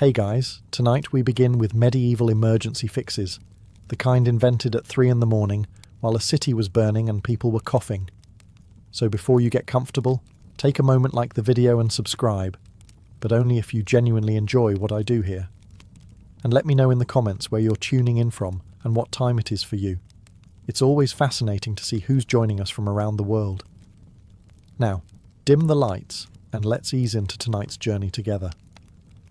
Hey guys, tonight we begin with medieval emergency fixes, the kind invented at 3 in the morning while a city was burning and people were coughing. So before you get comfortable, take a moment like the video and subscribe, but only if you genuinely enjoy what I do here. And let me know in the comments where you're tuning in from and what time it is for you. It's always fascinating to see who's joining us from around the world. Now, dim the lights and let's ease into tonight's journey together.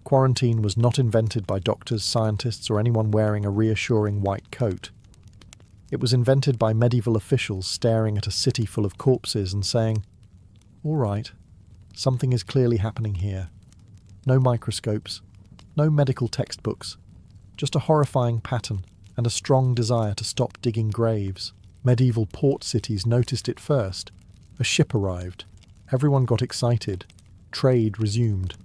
Quarantine was not invented by doctors, scientists, or anyone wearing a reassuring white coat. It was invented by medieval officials staring at a city full of corpses and saying, "All right, something is clearly happening here. No microscopes, no medical textbooks, just a horrifying pattern and a strong desire to stop digging graves." Medieval port cities noticed it first. A ship arrived. Everyone got excited. Trade resumed.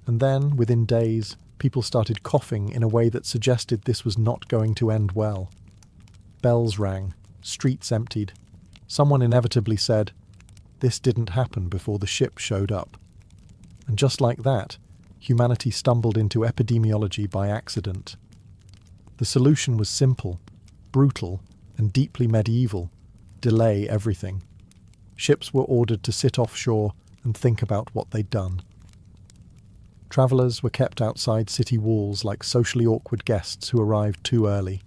And then, within days, people started coughing in a way that suggested this was not going to end well. Bells rang, streets emptied. Someone inevitably said, "This didn't happen before the ship showed up." And just like that, humanity stumbled into epidemiology by accident. The solution was simple, brutal, and deeply medieval: delay everything. Ships were ordered to sit offshore and think about what they'd done. Travellers were kept outside city walls like socially awkward guests who arrived too early.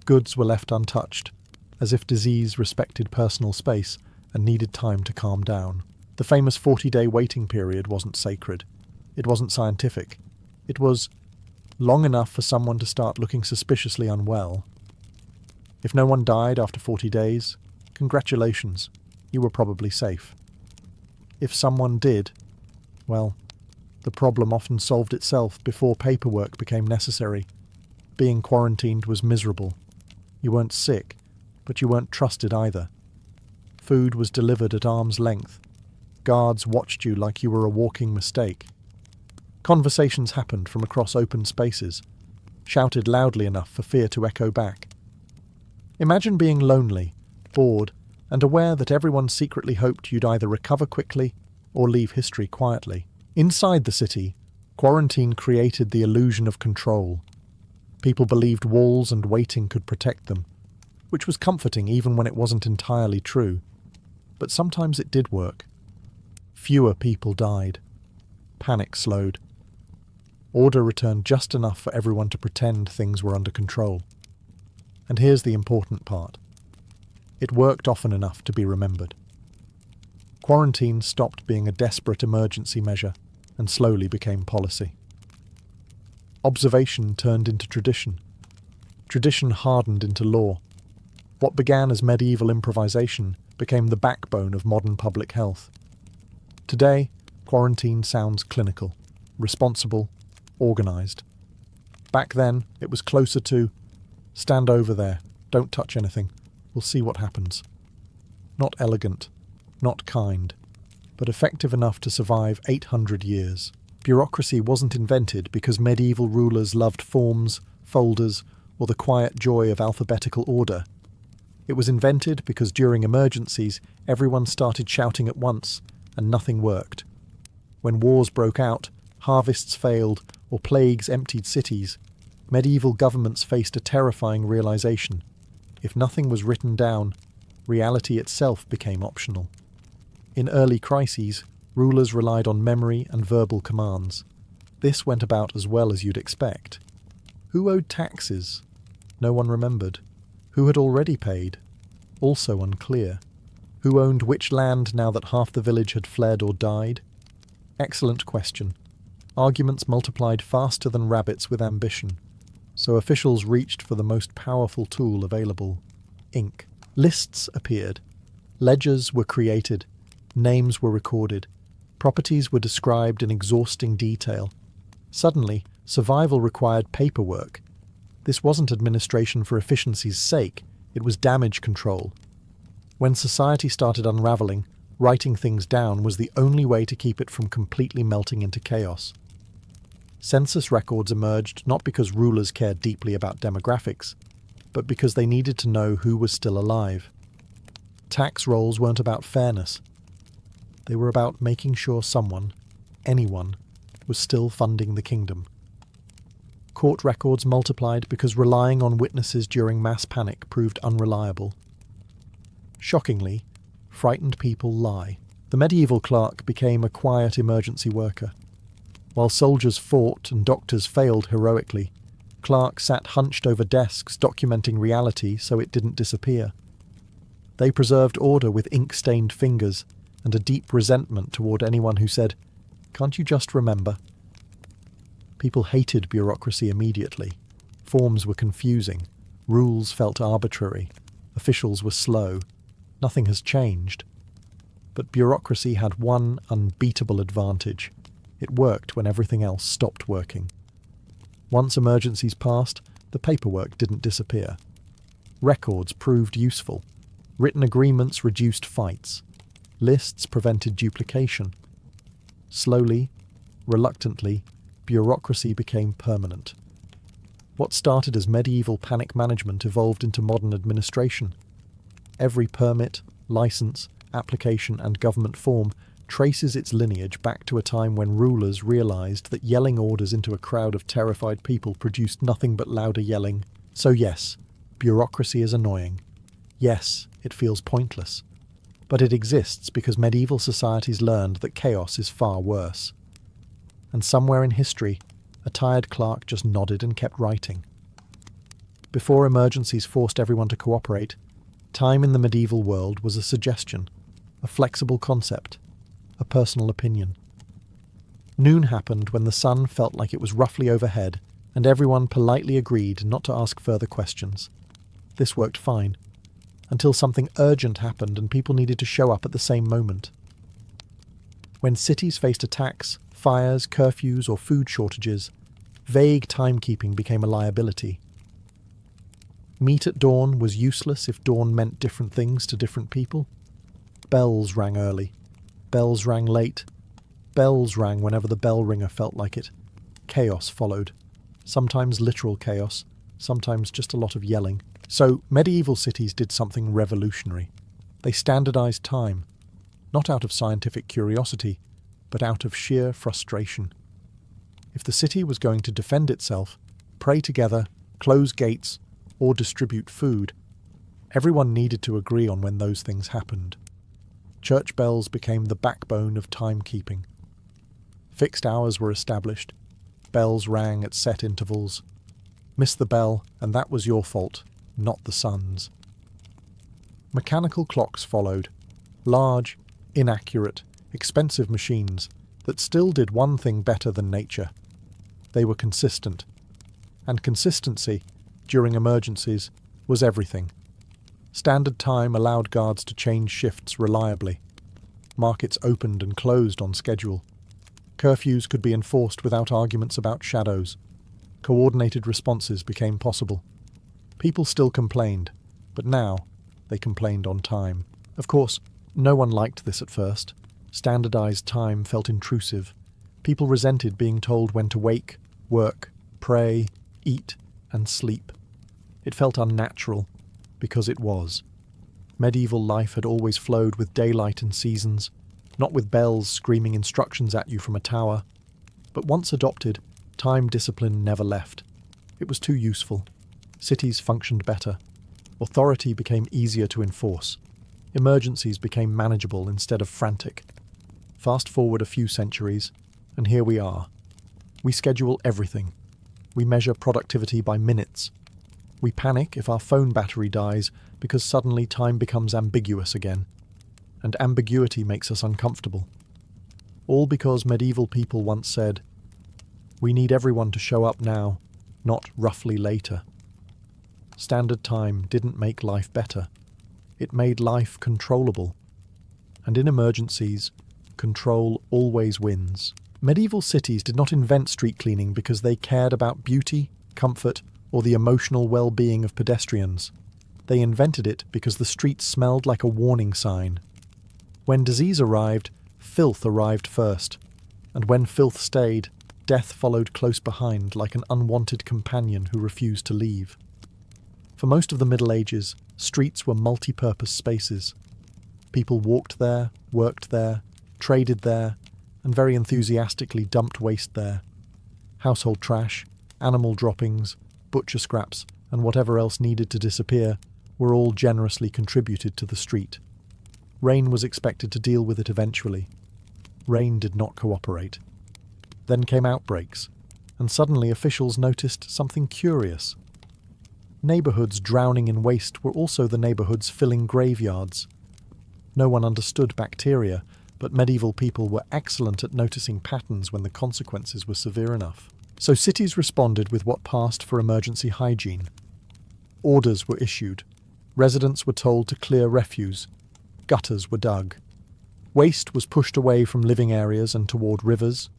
Goods were left untouched, as if disease respected personal space and needed time to calm down. The famous 40-day waiting period wasn't sacred. It wasn't scientific. It was long enough for someone to start looking suspiciously unwell. If no one died after 40 days, congratulations, you were probably safe. If someone did, well, the problem often solved itself before paperwork became necessary. Being quarantined was miserable. You weren't sick, but you weren't trusted either. Food was delivered at arm's length. Guards watched you like you were a walking mistake. Conversations happened from across open spaces, shouted loudly enough for fear to echo back. Imagine being lonely, bored, and aware that everyone secretly hoped you'd either recover quickly or leave history quietly. Inside the city, quarantine created the illusion of control. People believed walls and waiting could protect them, which was comforting even when it wasn't entirely true. But sometimes it did work. Fewer people died. Panic slowed. Order returned just enough for everyone to pretend things were under control. And here's the important part. It worked often enough to be remembered. Quarantine stopped being a desperate emergency measure and slowly became policy. Observation turned into tradition. Tradition hardened into law. What began as medieval improvisation became the backbone of modern public health. Today, quarantine sounds clinical, responsible, organised. Back then, it was closer to, "Stand over there, don't touch anything, we'll see what happens." Not elegant, not kind, but effective enough to survive 800 years. Bureaucracy wasn't invented because medieval rulers loved forms, folders, or the quiet joy of alphabetical order. It was invented because during emergencies, everyone started shouting at once, and nothing worked. When wars broke out, harvests failed, or plagues emptied cities, medieval governments faced a terrifying realization. If nothing was written down, reality itself became optional. In early crises, rulers relied on memory and verbal commands. This went about as well as you'd expect. Who owed taxes? No one remembered. Who had already paid? Also unclear. Who owned which land now that half the village had fled or died? Excellent question. Arguments multiplied faster than rabbits with ambition, so officials reached for the most powerful tool available: ink. Lists appeared. Ledgers were created. Names were recorded. Properties were described in exhausting detail. Suddenly, survival required paperwork. This wasn't administration for efficiency's sake, it was damage control. When society started unraveling, writing things down was the only way to keep it from completely melting into chaos. Census records emerged not because rulers cared deeply about demographics, but because they needed to know who was still alive. Tax rolls weren't about fairness. They were about making sure someone, anyone, was still funding the kingdom. Court records multiplied because relying on witnesses during mass panic proved unreliable. Shockingly, frightened people lie. The medieval clerk became a quiet emergency worker. While soldiers fought and doctors failed heroically, clerks sat hunched over desks documenting reality so it didn't disappear. They preserved order with ink-stained fingers and a deep resentment toward anyone who said, "Can't you just remember?" People hated bureaucracy immediately. Forms were confusing. Rules felt arbitrary. Officials were slow. Nothing has changed. But bureaucracy had one unbeatable advantage. It worked when everything else stopped working. Once emergencies passed, the paperwork didn't disappear. Records proved useful. Written agreements reduced fights. Lists prevented duplication. Slowly, reluctantly, bureaucracy became permanent. What started as medieval panic management evolved into modern administration. Every permit, license, application, and government form traces its lineage back to a time when rulers realized that yelling orders into a crowd of terrified people produced nothing but louder yelling. So yes, bureaucracy is annoying. Yes, it feels pointless. But it exists because medieval societies learned that chaos is far worse. And somewhere in history, a tired clerk just nodded and kept writing. Before emergencies forced everyone to cooperate, time in the medieval world was a suggestion, a flexible concept, a personal opinion. Noon happened when the sun felt like it was roughly overhead, and everyone politely agreed not to ask further questions. This worked fine, until something urgent happened and people needed to show up at the same moment. When cities faced attacks, fires, curfews, or food shortages, vague timekeeping became a liability. Meet at dawn was useless if dawn meant different things to different people. Bells rang early. Bells rang late. Bells rang whenever the bell ringer felt like it. Chaos followed. Sometimes literal chaos, sometimes just a lot of yelling. So medieval cities did something revolutionary. They standardized time, not out of scientific curiosity, but out of sheer frustration. If the city was going to defend itself, pray together, close gates, or distribute food, everyone needed to agree on when those things happened. Church bells became the backbone of timekeeping. Fixed hours were established. Bells rang at set intervals. Miss the bell, and that was your fault, not the sun's. Mechanical clocks followed. Large, inaccurate, expensive machines that still did one thing better than nature. They were consistent. And consistency, during emergencies, was everything. Standard time allowed guards to change shifts reliably. Markets opened and closed on schedule. Curfews could be enforced without arguments about shadows. Coordinated responses became possible. People still complained, but now they complained on time. Of course, no one liked this at first. Standardized time felt intrusive. People resented being told when to wake, work, pray, eat, and sleep. It felt unnatural, because it was. Medieval life had always flowed with daylight and seasons, not with bells screaming instructions at you from a tower. But once adopted, time discipline never left. It was too useful. Cities functioned better. Authority became easier to enforce. Emergencies became manageable instead of frantic. Fast forward a few centuries, and here we are. We schedule everything. We measure productivity by minutes. We panic if our phone battery dies because suddenly time becomes ambiguous again. And ambiguity makes us uncomfortable. All because medieval people once said, "We need everyone to show up now, not roughly later." Standard time didn't make life better. It made life controllable. And in emergencies, control always wins. Medieval cities did not invent street cleaning because they cared about beauty, comfort, or the emotional well-being of pedestrians. They invented it because the streets smelled like a warning sign. When disease arrived, filth arrived first. And when filth stayed, death followed close behind like an unwanted companion who refused to leave. For most of the Middle Ages, streets were multi-purpose spaces. People walked there, worked there, traded there, and very enthusiastically dumped waste there. Household trash, Animal droppings, butcher scraps, and whatever else needed to disappear were all generously contributed to the street. Rain was expected to deal with it eventually. Rain did not cooperate. Then came outbreaks, and suddenly officials noticed something curious. Neighbourhoods drowning in waste were also the neighbourhoods filling graveyards. No one understood bacteria, but medieval people were excellent at noticing patterns when the consequences were severe enough. So cities responded with what passed for emergency hygiene. Orders were issued. Residents were told to clear refuse. Gutters were dug. Waste was pushed away from living areas and toward rivers,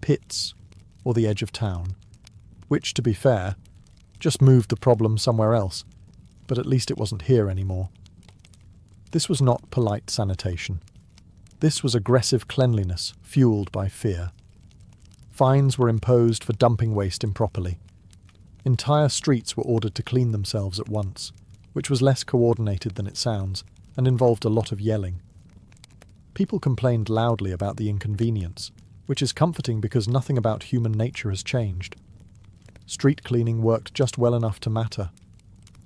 pits, or the edge of town, which, to be fair, just moved the problem somewhere else, but at least it wasn't here anymore. This was not polite sanitation. This was aggressive cleanliness fueled by fear. Fines were imposed for dumping waste improperly. Entire streets were ordered to clean themselves at once, which was less coordinated than it sounds, and involved a lot of yelling. People complained loudly about the inconvenience, which is comforting because nothing about human nature has changed. Street cleaning worked just well enough to matter.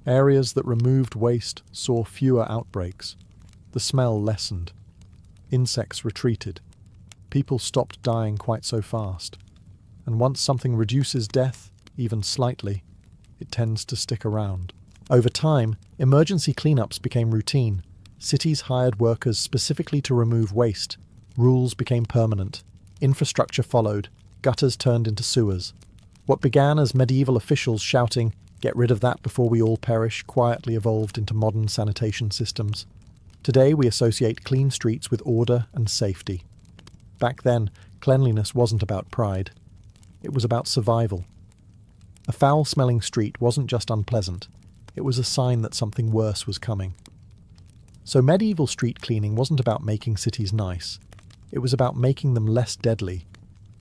Areas that removed waste saw fewer outbreaks. The smell lessened. Insects retreated. People stopped dying quite so fast. And once something reduces death, even slightly, it tends to stick around. Over time, emergency cleanups became routine. Cities hired workers specifically to remove waste. Rules became permanent. Infrastructure followed. Gutters turned into sewers. What began as medieval officials shouting, "Get rid of that before we all perish," quietly evolved into modern sanitation systems. Today we associate clean streets with order and safety. Back then, cleanliness wasn't about pride. It was about survival. A foul-smelling street wasn't just unpleasant. It was a sign that something worse was coming. So medieval street cleaning wasn't about making cities nice. It was about making them less deadly.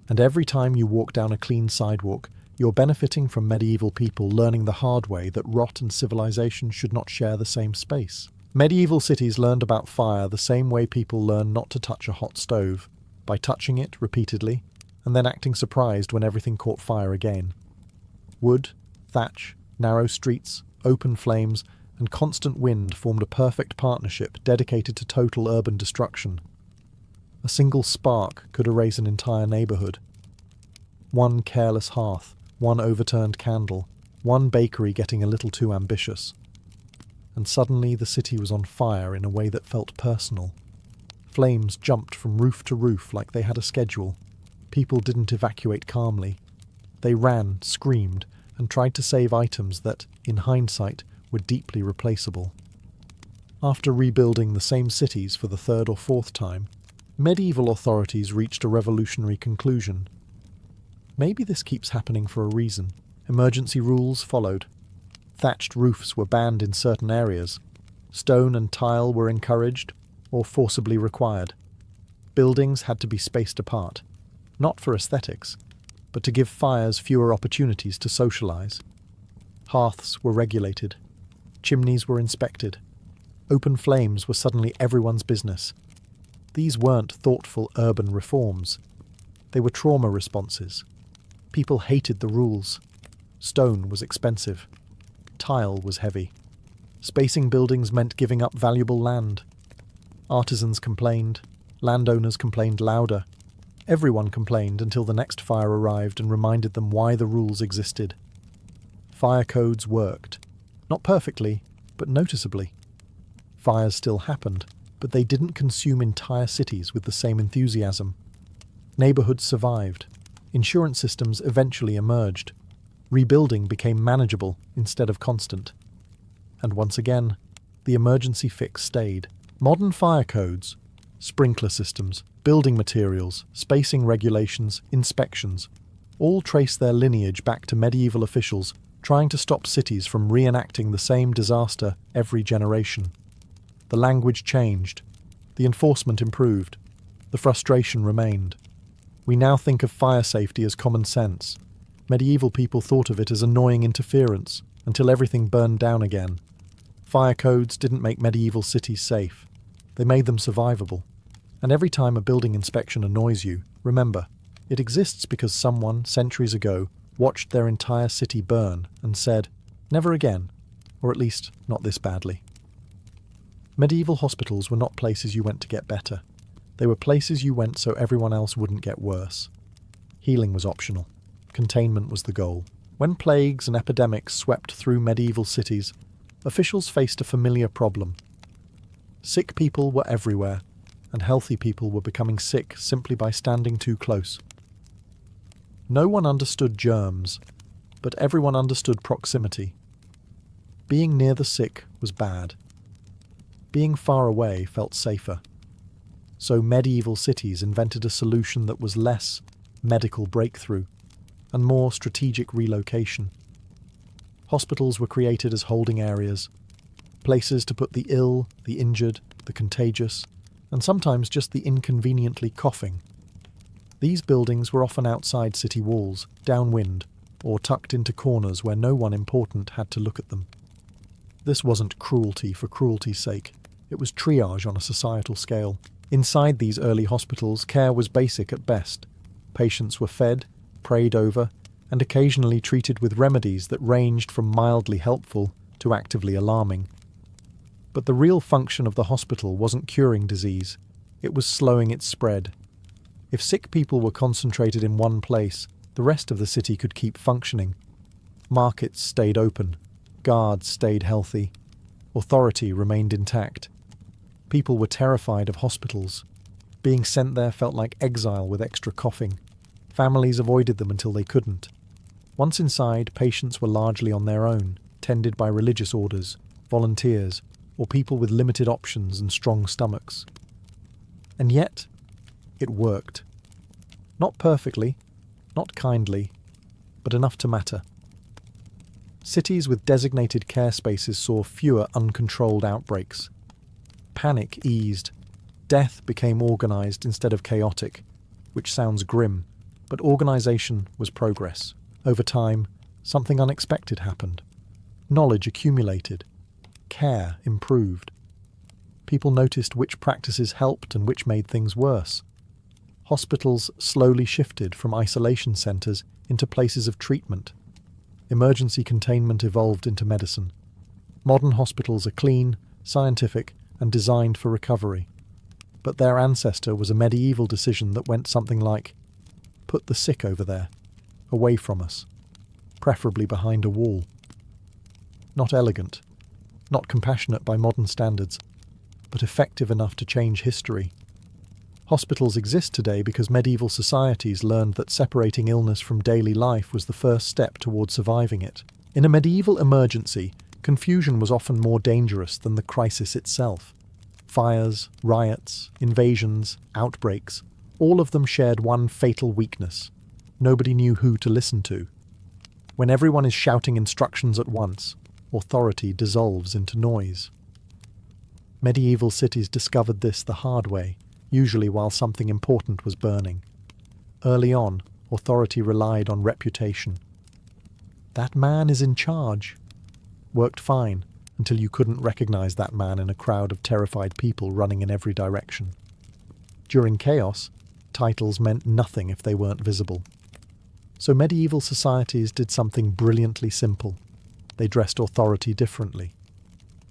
And every time you walk down a clean sidewalk, you're benefiting from medieval people learning the hard way that rot and civilization should not share the same space. Medieval cities learned about fire the same way people learn not to touch a hot stove, by touching it repeatedly, and then acting surprised when everything caught fire again. Wood, thatch, narrow streets, open flames, and constant wind formed a perfect partnership dedicated to total urban destruction. A single spark could erase an entire neighbourhood. One careless hearth, one overturned candle, one bakery getting a little too ambitious. And suddenly the city was on fire in a way that felt personal. Flames jumped from roof to roof like they had a schedule. People didn't evacuate calmly. They ran, screamed, and tried to save items that, in hindsight, were deeply replaceable. After rebuilding the same cities for the third or fourth time, medieval authorities reached a revolutionary conclusion. Maybe this keeps happening for a reason. Emergency rules followed. Thatched roofs were banned in certain areas. Stone and tile were encouraged, or forcibly required. Buildings had to be spaced apart, not for aesthetics, but to give fires fewer opportunities to socialize. Hearths were regulated. Chimneys were inspected. Open flames were suddenly everyone's business. These weren't thoughtful urban reforms. They were trauma responses. People hated the rules. Stone was expensive. Tile was heavy. Spacing buildings meant giving up valuable land. Artisans complained. Landowners complained louder. Everyone complained until the next fire arrived and reminded them why the rules existed. Fire codes worked. Not perfectly, but noticeably. Fires still happened, but they didn't consume entire cities with the same enthusiasm. Neighbourhoods survived. Insurance systems eventually emerged. Rebuilding became manageable instead of constant. And once again, the emergency fix stayed. Modern fire codes, sprinkler systems, building materials, spacing regulations, inspections, all trace their lineage back to medieval officials trying to stop cities from reenacting the same disaster every generation. The language changed. The enforcement improved. The frustration remained. We now think of fire safety as common sense. Medieval people thought of it as annoying interference until everything burned down again. Fire codes didn't make medieval cities safe. They made them survivable. And every time a building inspection annoys you, remember, it exists because someone, centuries ago, watched their entire city burn, and said, "Never again, or at least not this badly." Medieval hospitals were not places you went to get better. They were places you went so everyone else wouldn't get worse. Healing was optional. Containment was the goal. When plagues and epidemics swept through medieval cities, officials faced a familiar problem. Sick people were everywhere, and healthy people were becoming sick simply by standing too close. No one understood germs, but everyone understood proximity. Being near the sick was bad. Being far away felt safer. So medieval cities invented a solution that was less medical breakthrough and more strategic relocation. Hospitals were created as holding areas, places to put the ill, the injured, the contagious, and sometimes just the inconveniently coughing. These buildings were often outside city walls, downwind, or tucked into corners where no one important had to look at them. This wasn't cruelty for cruelty's sake. It was triage on a societal scale. Inside these early hospitals, care was basic at best. Patients were fed, prayed over, and occasionally treated with remedies that ranged from mildly helpful to actively alarming. But the real function of the hospital wasn't curing disease, it was slowing its spread. If sick people were concentrated in one place, the rest of the city could keep functioning. Markets stayed open, guards stayed healthy, authority remained intact. People were terrified of hospitals. Being sent there felt like exile with extra coughing. Families avoided them until they couldn't. Once inside, patients were largely on their own, tended by religious orders, volunteers, or people with limited options and strong stomachs. And yet, it worked. Not perfectly, not kindly, but enough to matter. Cities with designated care spaces saw fewer uncontrolled outbreaks. Panic eased. Death became organised instead of chaotic, which sounds grim, but organisation was progress. Over time, something unexpected happened. Knowledge accumulated. Care improved. People noticed which practices helped and which made things worse. Hospitals slowly shifted from isolation centres into places of treatment. Emergency containment evolved into medicine. Modern hospitals are clean, scientific, and designed for recovery. But their ancestor was a medieval decision that went something like, put the sick over there, away from us, preferably behind a wall. Not elegant, not compassionate by modern standards, but effective enough to change history. Hospitals exist today because medieval societies learned that separating illness from daily life was the first step toward surviving it. In a medieval emergency, confusion was often more dangerous than the crisis itself. Fires, riots, invasions, outbreaks, all of them shared one fatal weakness. Nobody knew who to listen to. When everyone is shouting instructions at once, authority dissolves into noise. Medieval cities discovered this the hard way, usually while something important was burning. Early on, authority relied on reputation. That man is in charge. Worked fine, until you couldn't recognize that man in a crowd of terrified people running in every direction. During chaos, titles meant nothing if they weren't visible. So medieval societies did something brilliantly simple. They dressed authority differently.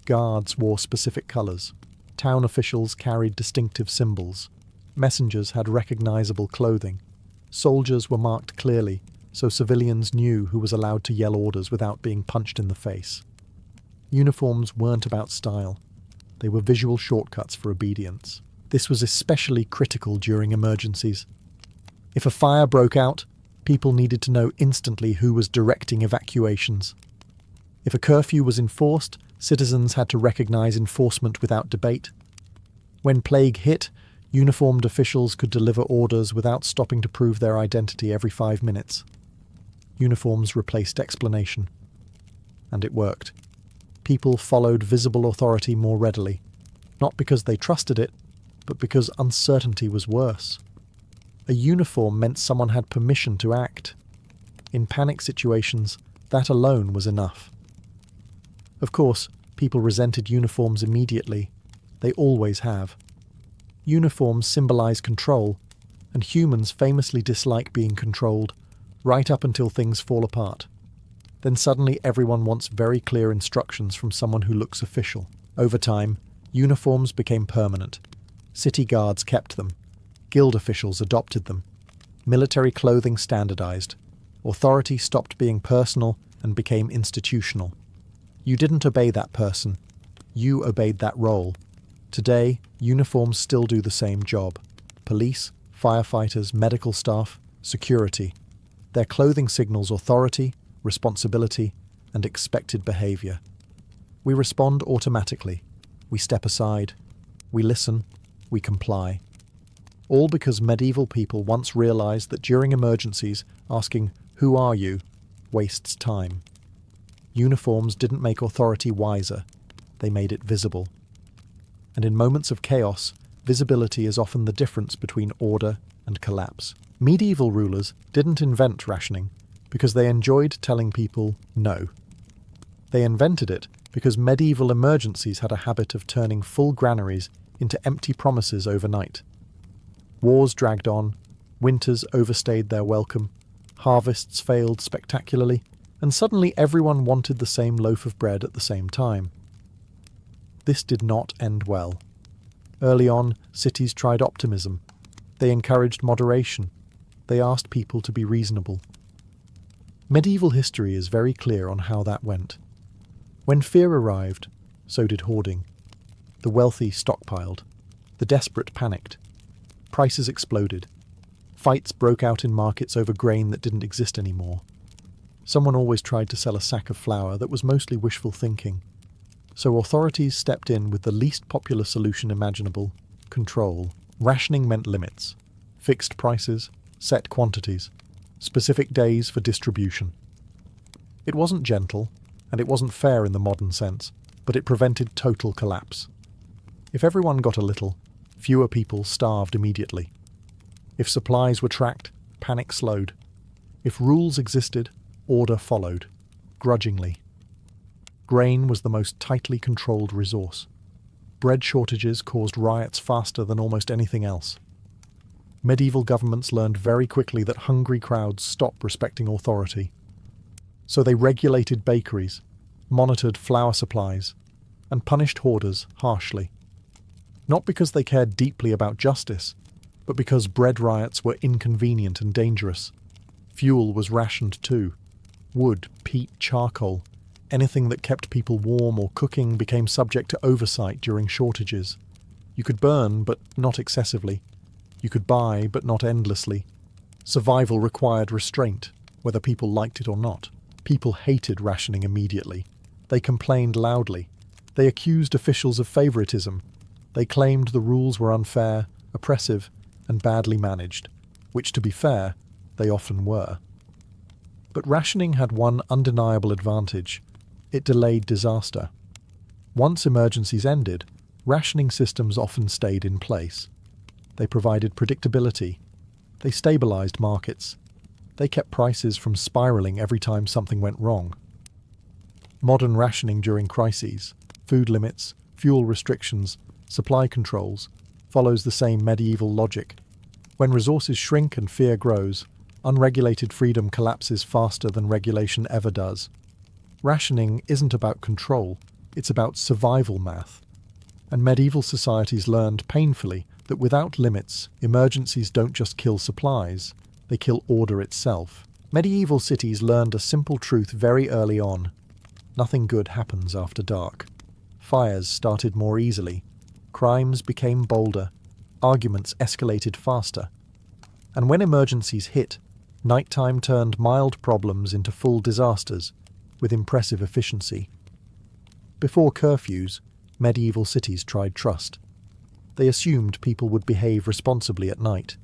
Guards wore specific colours. Town officials carried distinctive symbols. Messengers had recognizable clothing. Soldiers were marked clearly, so civilians knew who was allowed to yell orders without being punched in the face. Uniforms weren't about style. They were visual shortcuts for obedience. This was especially critical during emergencies. If a fire broke out, people needed to know instantly who was directing evacuations. If a curfew was enforced, citizens had to recognize enforcement without debate. When plague hit, uniformed officials could deliver orders without stopping to prove their identity every 5 minutes. Uniforms replaced explanation. And it worked. People followed visible authority more readily, not because they trusted it, but because uncertainty was worse. A uniform meant someone had permission to act. In panic situations, that alone was enough. Of course, people resented uniforms immediately. They always have. Uniforms symbolize control, and humans famously dislike being controlled. right up until things fall apart. Then suddenly everyone wants very clear instructions from someone who looks official. Over time, uniforms became permanent. City guards kept them. Guild officials adopted them. Military clothing standardized. Authority stopped being personal and became institutional. You didn't obey that person. You obeyed that role. Today, uniforms still do the same job. Police, firefighters, medical staff, security. Their clothing signals authority, responsibility, and expected behavior. We respond automatically. We step aside. We listen. We comply. All because medieval people once realized that during emergencies, asking, "Who are you?" wastes time. Uniforms didn't make authority wiser. They made it visible. And in moments of chaos, visibility is often the difference between order and collapse. Medieval rulers didn't invent rationing because they enjoyed telling people no. They invented it because medieval emergencies had a habit of turning full granaries into empty promises overnight. Wars dragged on, winters overstayed their welcome, harvests failed spectacularly, and suddenly everyone wanted the same loaf of bread at the same time. This did not end well. Early on, cities tried optimism. They encouraged moderation. They asked people to be reasonable. Medieval history is very clear on how that went. When fear arrived, so did hoarding. The wealthy stockpiled. The desperate panicked. Prices exploded. Fights broke out in markets over grain that didn't exist anymore. Someone always tried to sell a sack of flour that was mostly wishful thinking. So authorities stepped in with the least popular solution imaginable: control. Rationing meant limits, fixed prices, set quantities, specific days for distribution. It wasn't gentle, and it wasn't fair in the modern sense, but it prevented total collapse. If everyone got a little, fewer people starved immediately. If supplies were tracked, panic slowed. If rules existed, order followed, grudgingly. Grain was the most tightly controlled resource. Bread shortages caused riots faster than almost anything else. Medieval governments learned very quickly that hungry crowds stop respecting authority. So they regulated bakeries, monitored flour supplies, and punished hoarders harshly. Not because they cared deeply about justice, but because bread riots were inconvenient and dangerous. Fuel was rationed too. Wood, peat, charcoal, anything that kept people warm or cooking became subject to oversight during shortages. You could burn, but not excessively. You could buy, but not endlessly. Survival required restraint, whether people liked it or not. People hated rationing immediately. They complained loudly. They accused officials of favoritism. They claimed the rules were unfair, oppressive, and badly managed, which, to be fair, they often were. But rationing had one undeniable advantage. It delayed disaster. Once emergencies ended, rationing systems often stayed in place. They provided predictability. They stabilized markets. They kept prices from spiraling every time something went wrong. Modern rationing during crises, food limits, fuel restrictions, supply controls, follows the same medieval logic. When resources shrink and fear grows, unregulated freedom collapses faster than regulation ever does. Rationing isn't about control, it's about survival math. And medieval societies learned painfully that without limits, emergencies don't just kill supplies, they kill order itself. Medieval cities learned a simple truth very early on. Nothing good happens after dark. Fires started more easily. Crimes became bolder. Arguments escalated faster. And when emergencies hit, nighttime turned mild problems into full disasters, with impressive efficiency. Before curfews, medieval cities tried trust. They assumed people would behave responsibly at night.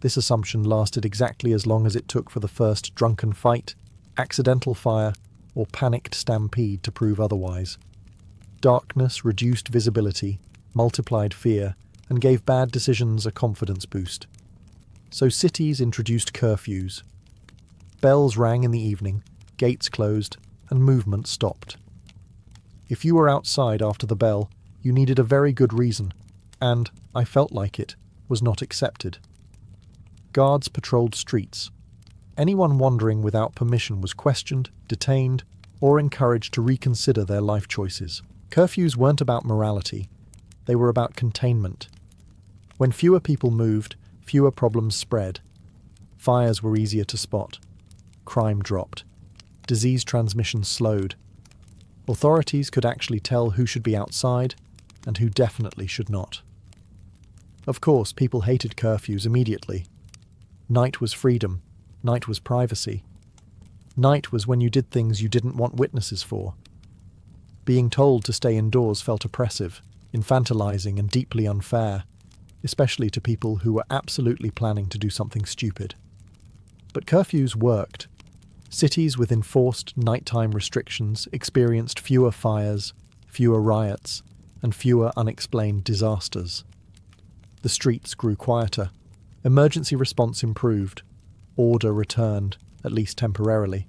This assumption lasted exactly as long as it took for the first drunken fight, accidental fire, or panicked stampede to prove otherwise. Darkness reduced visibility, multiplied fear, and gave bad decisions a confidence boost. So cities introduced curfews. Bells rang in the evening, gates closed, and movement stopped. If you were outside after the bell, you needed a very good reason, and, I felt like it, was not accepted. Guards patrolled streets. Anyone wandering without permission was questioned, detained, or encouraged to reconsider their life choices. Curfews weren't about morality, they were about containment. When fewer people moved, fewer problems spread. Fires were easier to spot. Crime dropped. Disease transmission slowed. Authorities could actually tell who should be outside and who definitely should not. Of course, people hated curfews immediately. Night was freedom. Night was privacy. Night was when you did things you didn't want witnesses for. Being told to stay indoors felt oppressive, infantilizing, and deeply unfair, especially to people who were absolutely planning to do something stupid. But curfews worked. Cities with enforced nighttime restrictions experienced fewer fires, fewer riots, and fewer unexplained disasters. The streets grew quieter. Emergency response improved. Order returned, at least temporarily.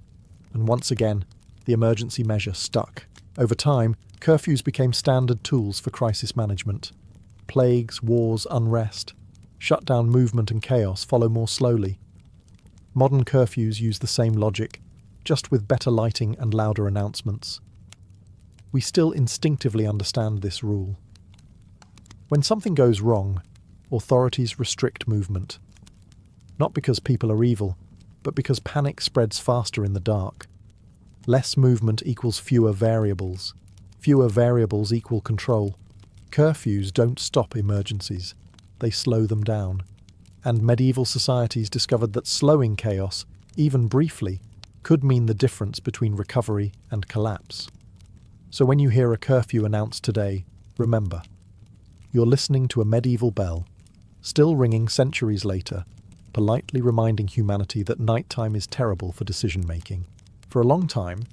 And once again, the emergency measure stuck. Over time, curfews became standard tools for crisis management. Plagues, wars, unrest, shutdown movement and chaos follow more slowly. Modern curfews use the same logic, just with better lighting and louder announcements. We still instinctively understand this rule. When something goes wrong, authorities restrict movement. Not because people are evil, but because panic spreads faster in the dark. Less movement equals fewer variables. Fewer variables equal control. Curfews don't stop emergencies, they slow them down. And medieval societies discovered that slowing chaos, even briefly, could mean the difference between recovery and collapse. So when you hear a curfew announced today, remember, you're listening to a medieval bell, still ringing centuries later, politely reminding humanity that nighttime is terrible for decision-making. For a long time,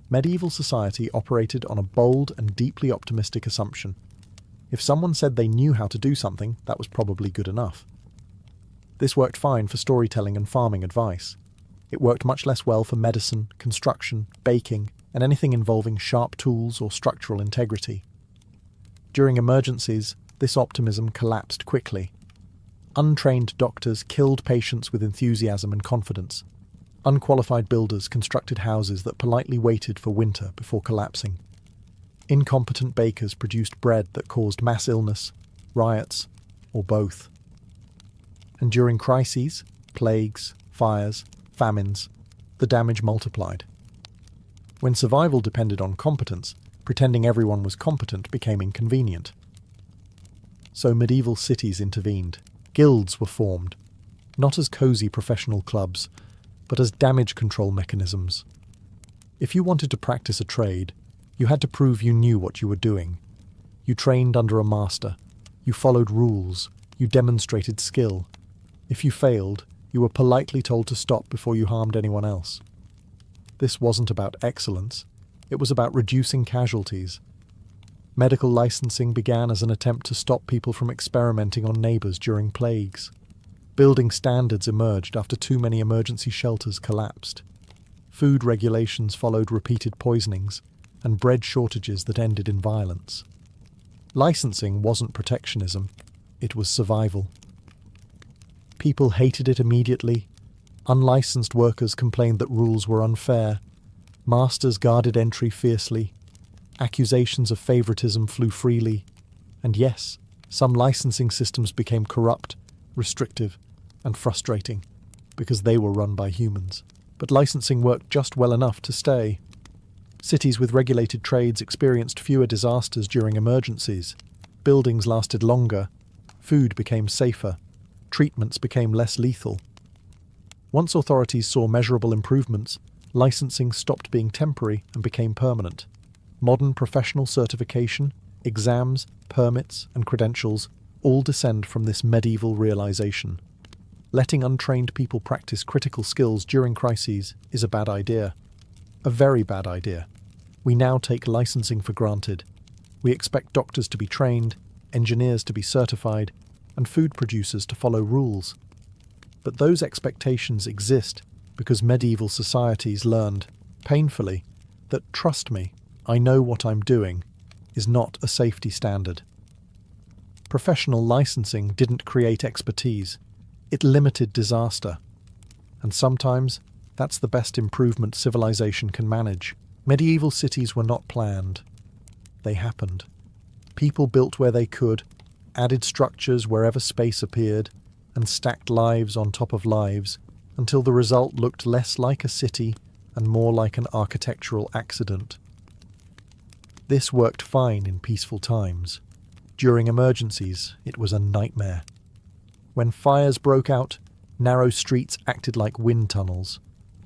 medieval society operated on a bold and deeply optimistic assumption. If someone said they knew how to do something, that was probably good enough. This worked fine for storytelling and farming advice. It worked much less well for medicine, construction, baking, and anything involving sharp tools or structural integrity. During emergencies, this optimism collapsed quickly. Untrained doctors killed patients with enthusiasm and confidence. Unqualified builders constructed houses that politely waited for winter before collapsing. Incompetent bakers produced bread that caused mass illness, riots, or both. And during crises, plagues, fires, famines, the damage multiplied. When survival depended on competence, pretending everyone was competent became inconvenient. So medieval cities intervened. Guilds were formed, not as cozy professional clubs, but as damage control mechanisms. If you wanted to practice a trade, you had to prove you knew what you were doing. You trained under a master. You followed rules. You demonstrated skill. If you failed, you were politely told to stop before you harmed anyone else. This wasn't about excellence. It was about reducing casualties. Medical licensing began as an attempt to stop people from experimenting on neighbours during plagues. Building standards emerged after too many emergency shelters collapsed. Food regulations followed repeated poisonings, and bread shortages that ended in violence. Licensing wasn't protectionism, it was survival. People hated it immediately. Unlicensed workers complained that rules were unfair. Masters guarded entry fiercely. Accusations of favoritism flew freely. And yes, some licensing systems became corrupt, restrictive, and frustrating, because they were run by humans. But licensing worked just well enough to stay. Cities with regulated trades experienced fewer disasters during emergencies. Buildings lasted longer. Food became safer. Treatments became less lethal. Once authorities saw measurable improvements, licensing stopped being temporary and became permanent. Modern professional certification, exams, permits, and credentials all descend from this medieval realization. Letting untrained people practice critical skills during crises is a bad idea. A very bad idea. We now take licensing for granted. We expect doctors to be trained, engineers to be certified, and food producers to follow rules. But those expectations exist because medieval societies learned, painfully, that trust me, I know what I'm doing, is not a safety standard. Professional licensing didn't create expertise. It limited disaster. And sometimes That's the best improvement civilization can manage. Medieval cities were not planned. They happened. People built where they could, added structures wherever space appeared, and stacked lives on top of lives until the result looked less like a city and more like an architectural accident. This worked fine in peaceful times. During emergencies, it was a nightmare. When fires broke out, narrow streets acted like wind tunnels.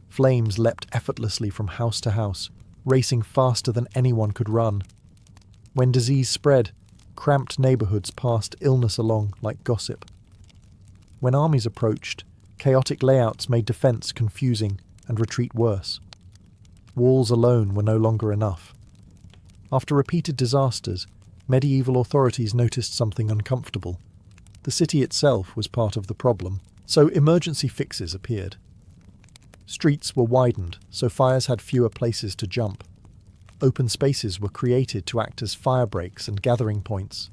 Flames leapt effortlessly from house to house, racing faster than anyone could run. When disease spread, cramped neighborhoods passed illness along like gossip. When armies approached, chaotic layouts made defense confusing and retreat worse. Walls alone were no longer enough. After repeated disasters, medieval authorities noticed something uncomfortable. The city itself was part of the problem, so emergency fixes appeared. Streets were widened, so fires had fewer places to jump. Open spaces were created to act as fire breaks and gathering points.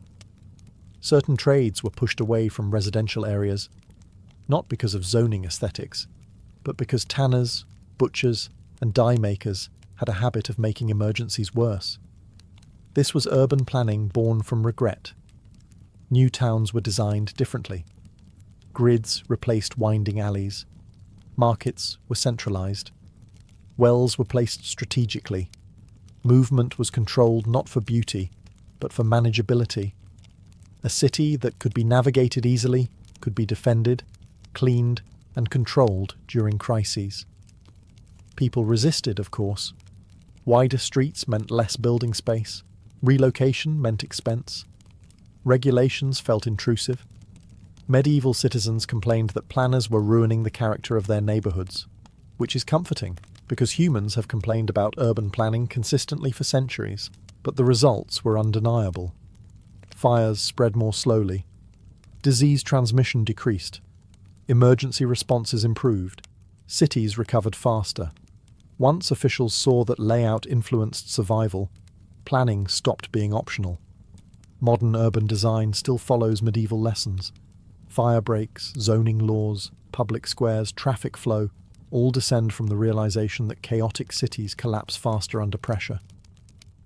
Certain trades were pushed away from residential areas, not because of zoning aesthetics, but because tanners, butchers, and dye makers had a habit of making emergencies worse. This was urban planning born from regret. New towns were designed differently. Grids replaced winding alleys. Markets were centralized. Wells were placed strategically. Movement was controlled not for beauty, but for manageability. A city that could be navigated easily could be defended, cleaned, and controlled during crises. People resisted, of course. Wider streets meant less building space. Relocation meant expense. Regulations felt intrusive. Medieval citizens complained that planners were ruining the character of their neighborhoods, which is comforting, because humans have complained about urban planning consistently for centuries, but the results were undeniable. Fires spread more slowly. Disease transmission decreased. Emergency responses improved. Cities recovered faster. Once officials saw that layout influenced survival, planning stopped being optional. Modern urban design still follows medieval lessons. Fire breaks, zoning laws, public squares, traffic flow all descend from the realization that chaotic cities collapse faster under pressure.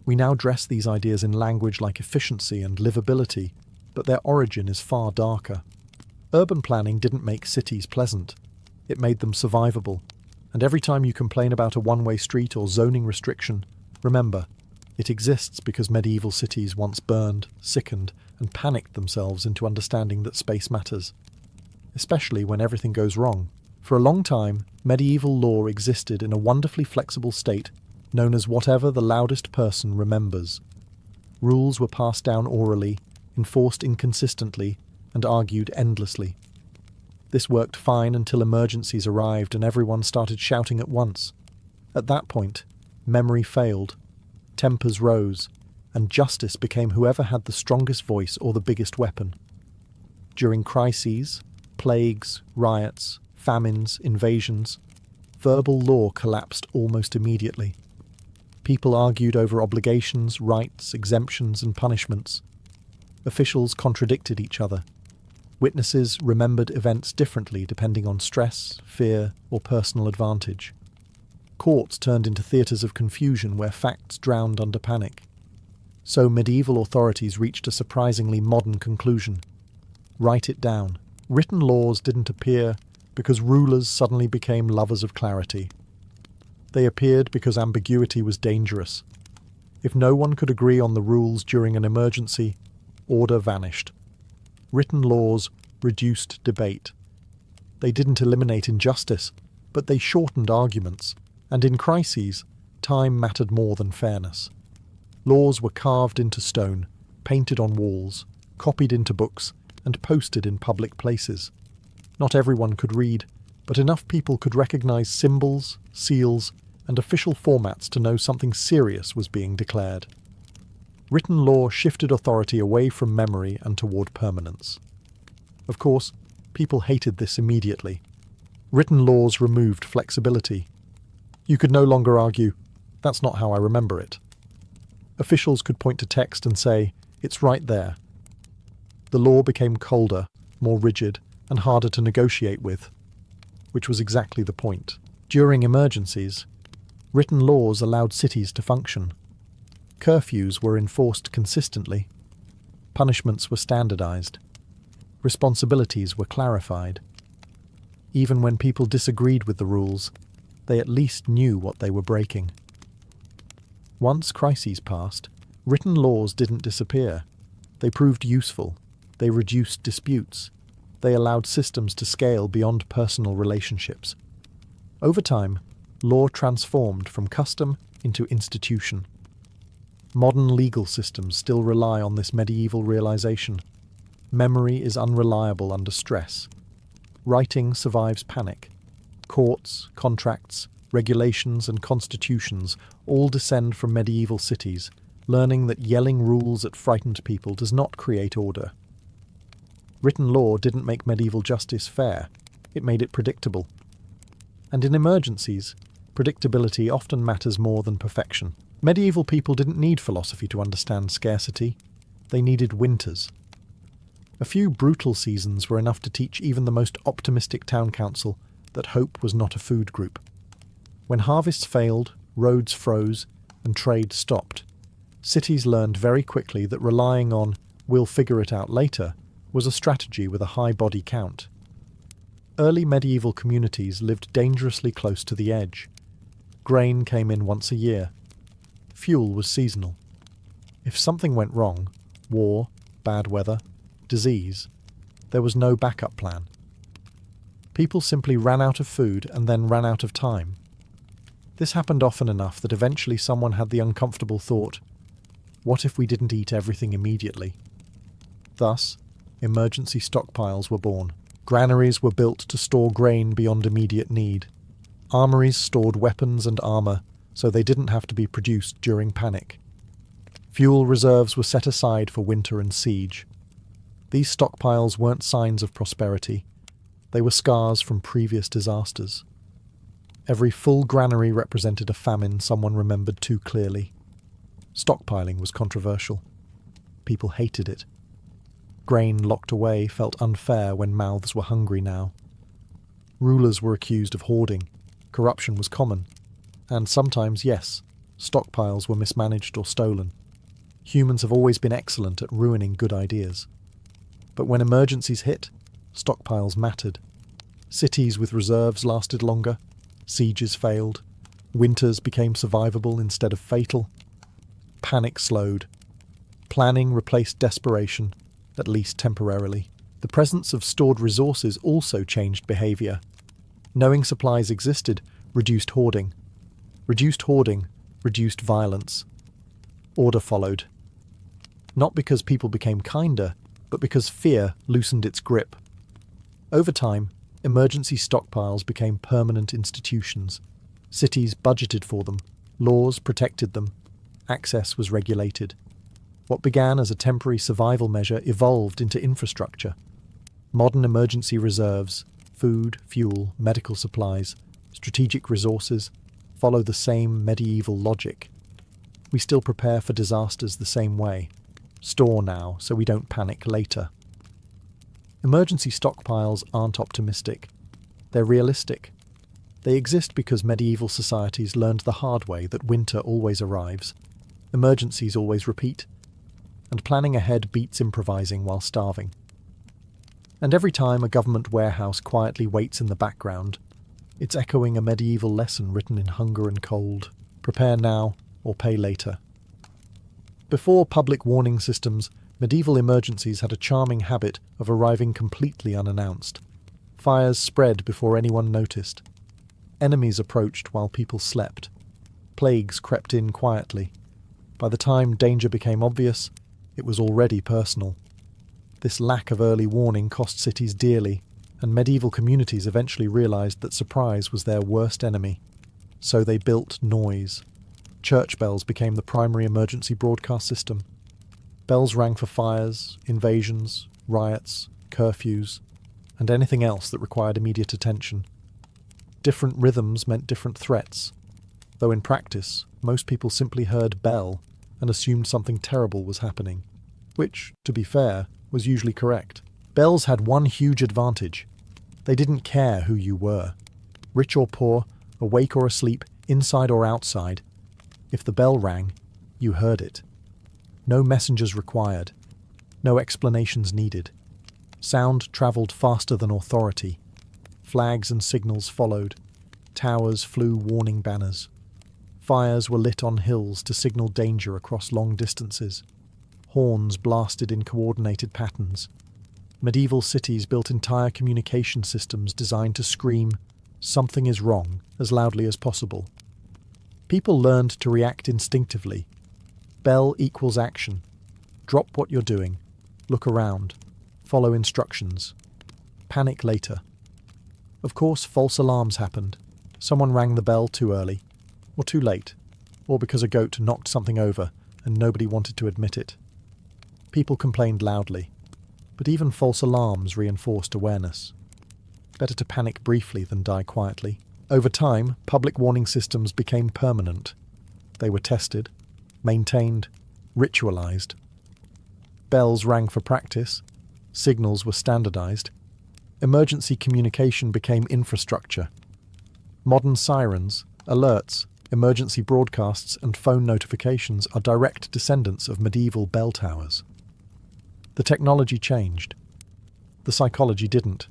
We now dress these ideas in language like efficiency and livability, but their origin is far darker. Urban planning didn't make cities pleasant. It made them survivable. And every time you complain about a one-way street or zoning restriction, remember, it exists because medieval cities once burned, sickened, and panicked themselves into understanding that space matters. Especially when everything goes wrong. For a long time, medieval law existed in a wonderfully flexible state known as whatever the loudest person remembers. Rules were passed down orally, enforced inconsistently, and argued endlessly. This worked fine until emergencies arrived and everyone started shouting at once. At that point, memory failed, tempers rose, and justice became whoever had the strongest voice or the biggest weapon. During crises, plagues, riots, famines, invasions, verbal law collapsed almost immediately. People argued over obligations, rights, exemptions, and punishments. Officials contradicted each other. Witnesses remembered events differently depending on stress, fear, or personal advantage. Courts turned into theatres of confusion where facts drowned under panic. So medieval authorities reached a surprisingly modern conclusion. Write it down. Written laws didn't appear because rulers suddenly became lovers of clarity. They appeared because ambiguity was dangerous. If no one could agree on the rules during an emergency, order vanished. Written laws reduced debate. They didn't eliminate injustice, but they shortened arguments, and in crises, time mattered more than fairness. Laws were carved into stone, painted on walls, copied into books, and posted in public places. Not everyone could read, but enough people could recognize symbols, seals, and official formats to know something serious was being declared. Written law shifted authority away from memory and toward permanence. Of course, people hated this immediately. Written laws removed flexibility. You could no longer argue, "That's not how I remember it." Officials could point to text and say, "It's right there." The law became colder, more rigid, and harder to negotiate with, which was exactly the point. During emergencies, written laws allowed cities to function. Curfews were enforced consistently. Punishments were standardized. Responsibilities were clarified. Even when people disagreed with the rules, they at least knew what they were breaking. Once crises passed, written laws didn't disappear. They proved useful. They reduced disputes. They allowed systems to scale beyond personal relationships. Over time, law transformed from custom into institution. Modern legal systems still rely on this medieval realization. Memory is unreliable under stress. Writing survives panic. Courts, contracts, regulations, and constitutions all descend from medieval cities, learning that yelling rules at frightened people does not create order. Written law didn't make medieval justice fair, it made it predictable. And in emergencies, predictability often matters more than perfection. Medieval people didn't need philosophy to understand scarcity, they needed winters. A few brutal seasons were enough to teach even the most optimistic town council that hope was not a food group. When harvests failed, roads froze, and trade stopped, cities learned very quickly that relying on "we'll figure it out later" was a strategy with a high body count. Early medieval communities lived dangerously close to the edge. Grain came in once a year. Fuel was seasonal. If something went wrong, war, bad weather, disease, there was no backup plan. People simply ran out of food and then ran out of time. This happened often enough that eventually someone had the uncomfortable thought, what if we didn't eat everything immediately? Thus, emergency stockpiles were born. Granaries were built to store grain beyond immediate need. Armories stored weapons and armor so they didn't have to be produced during panic. Fuel reserves were set aside for winter and siege. These stockpiles weren't signs of prosperity. They were scars from previous disasters. Every full granary represented a famine someone remembered too clearly. Stockpiling was controversial. People hated it. Grain locked away felt unfair when mouths were hungry now. Rulers were accused of hoarding. Corruption was common. And sometimes, yes, stockpiles were mismanaged or stolen. Humans have always been excellent at ruining good ideas. But when emergencies hit, stockpiles mattered. Cities with reserves lasted longer. Sieges failed. Winters became survivable instead of fatal. Panic slowed. Planning replaced desperation, at least temporarily. The presence of stored resources also changed behaviour. Knowing supplies existed reduced hoarding. Reduced hoarding reduced violence. Order followed. Not because people became kinder, but because fear loosened its grip. Over time, emergency stockpiles became permanent institutions. Cities budgeted for them. Laws protected them. Access was regulated. What began as a temporary survival measure evolved into infrastructure. Modern emergency reserves, food, fuel, medical supplies, strategic resources, follow the same medieval logic. We still prepare for disasters the same way. Store now so we don't panic later. Emergency stockpiles aren't optimistic. They're realistic. They exist because medieval societies learned the hard way that winter always arrives, emergencies always repeat, and planning ahead beats improvising while starving. And every time a government warehouse quietly waits in the background, it's echoing a medieval lesson written in hunger and cold. Prepare now or pay later. Before public warning systems, medieval emergencies had a charming habit of arriving completely unannounced. Fires spread before anyone noticed. Enemies approached while people slept. Plagues crept in quietly. By the time danger became obvious, it was already personal. This lack of early warning cost cities dearly, and medieval communities eventually realized that surprise was their worst enemy. So they built noise. Church bells became the primary emergency broadcast system. Bells rang for fires, invasions, riots, curfews, and anything else that required immediate attention. Different rhythms meant different threats, though in practice, most people simply heard bell and assumed something terrible was happening, which, to be fair, was usually correct. Bells had one huge advantage. They didn't care who you were. Rich or poor, Awake or asleep, inside or outside, if the bell rang, you heard it. No messengers required. No explanations needed. Sound travelled faster than authority. Flags and signals followed. Towers flew warning banners. Fires were lit on hills to signal danger across long distances. Horns blasted in coordinated patterns. Medieval cities built entire communication systems designed to scream, "Something is wrong," as loudly as possible. People learned to react instinctively. Bell equals action. Drop what you're doing. Look around. Follow instructions. Panic later. Of course, false alarms happened. Someone rang the bell too early, or too late, or because a goat knocked something over and nobody wanted to admit it. People complained loudly, but even false alarms reinforced awareness. Better to panic briefly than die quietly. Over time, public warning systems became permanent. They were tested, maintained, ritualized. Bells rang for practice. Signals were standardized. Emergency communication became infrastructure. Modern sirens, alerts, emergency broadcasts, and phone notifications are direct descendants of medieval bell towers. The technology changed. The psychology didn't.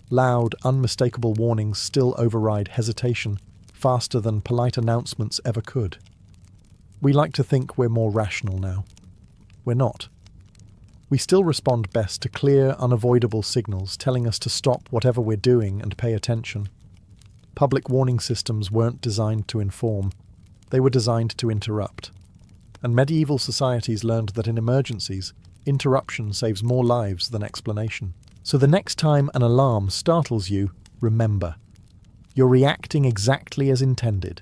Loud, unmistakable warnings still override hesitation faster than polite announcements ever could. We like to think we're more rational now. We're not. We still respond best to clear, unavoidable signals telling us to stop whatever we're doing and pay attention. Public warning systems weren't designed to inform. They were designed to interrupt. And medieval societies learned that in emergencies, interruption saves more lives than explanation. So the next time an alarm startles you, remember, you're reacting exactly as intended.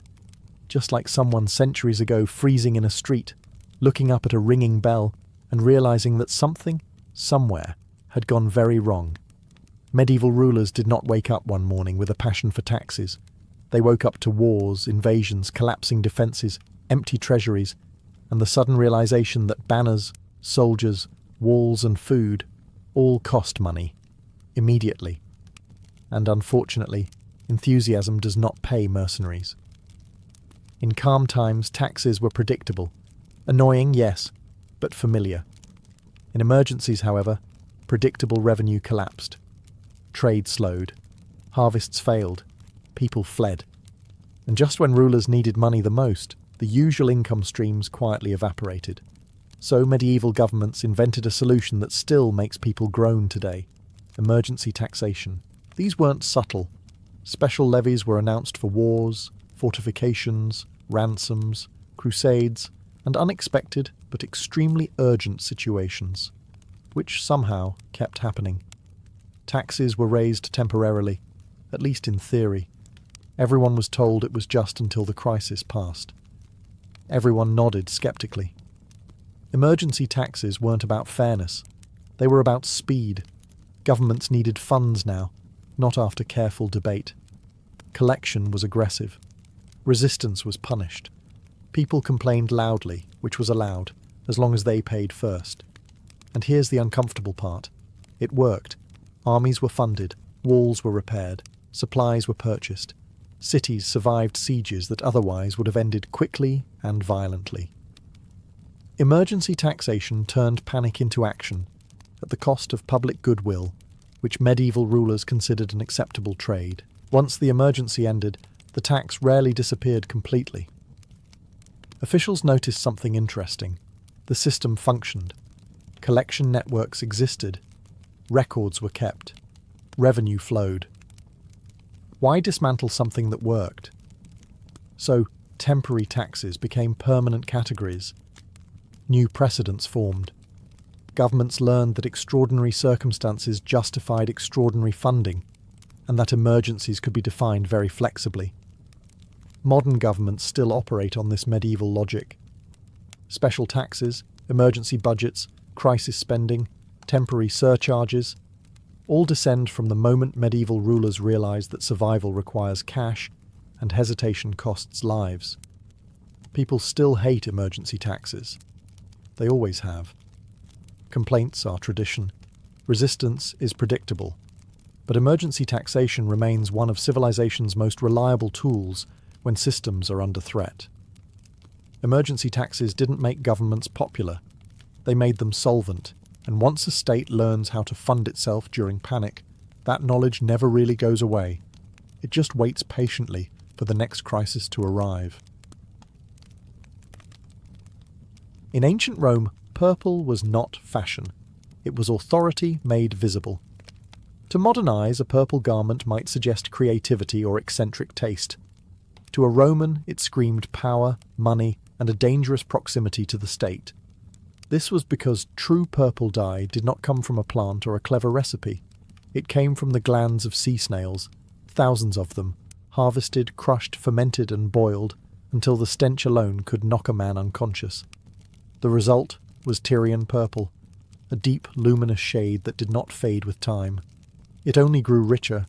Just like someone centuries ago freezing in a street, looking up at a ringing bell, and realizing that something, somewhere, had gone very wrong. Medieval rulers did not wake up one morning with a passion for taxes. They woke up to wars, invasions, collapsing defences, empty treasuries, and the sudden realization that banners, soldiers, walls and food all cost money, immediately. And unfortunately, enthusiasm does not pay mercenaries. In calm times, taxes were predictable. Annoying, yes, but familiar. In emergencies, however, predictable revenue collapsed. Trade slowed. Harvests failed. People fled. And just when rulers needed money the most, the usual income streams quietly evaporated. So medieval governments invented a solution that still makes people groan today: emergency taxation. These weren't subtle. Special levies were announced for wars, fortifications, ransoms, crusades, and unexpected but extremely urgent situations, which somehow kept happening. Taxes were raised temporarily, at least in theory. Everyone was told it was just until the crisis passed. Everyone nodded skeptically. Emergency taxes weren't about fairness. They were about speed. Governments needed funds now, not after careful debate. Collection was aggressive. Resistance was punished. People complained loudly, which was allowed, as long as they paid first. And here's the uncomfortable part. It worked. Armies were funded, walls were repaired, supplies were purchased. Cities survived sieges that otherwise would have ended quickly and violently. Emergency taxation turned panic into action, at the cost of public goodwill, which medieval rulers considered an acceptable trade. Once the emergency ended, the tax rarely disappeared completely. Officials noticed something interesting. The system functioned. Collection networks existed. Records were kept. Revenue flowed. Why dismantle something that worked? So, temporary taxes became permanent categories. New precedents formed. Governments learned that extraordinary circumstances justified extraordinary funding, and that emergencies could be defined very flexibly. Modern governments still operate on this medieval logic. Special taxes, emergency budgets, crisis spending, temporary surcharges, all descend from the moment medieval rulers realized that survival requires cash and hesitation costs lives. People still hate emergency taxes. They always have. Complaints are tradition. Resistance is predictable. But But emergency taxation remains one of civilization's most reliable tools when systems are under threat. Emergency taxes didn't make governments popular. They made them solvent, and once a state learns how to fund itself during panic, that knowledge never really goes away. It just waits patiently for the next crisis to arrive. In ancient Rome, purple was not fashion. It was authority made visible. To modernize, a purple garment might suggest creativity or eccentric taste. To a Roman, it screamed power, money, and a dangerous proximity to the state. This was because true purple dye did not come from a plant or a clever recipe. It came from the glands of sea snails, thousands of them, harvested, crushed, fermented, and boiled until the stench alone could knock a man unconscious. The result was Tyrian purple, a deep, luminous shade that did not fade with time. It only grew richer,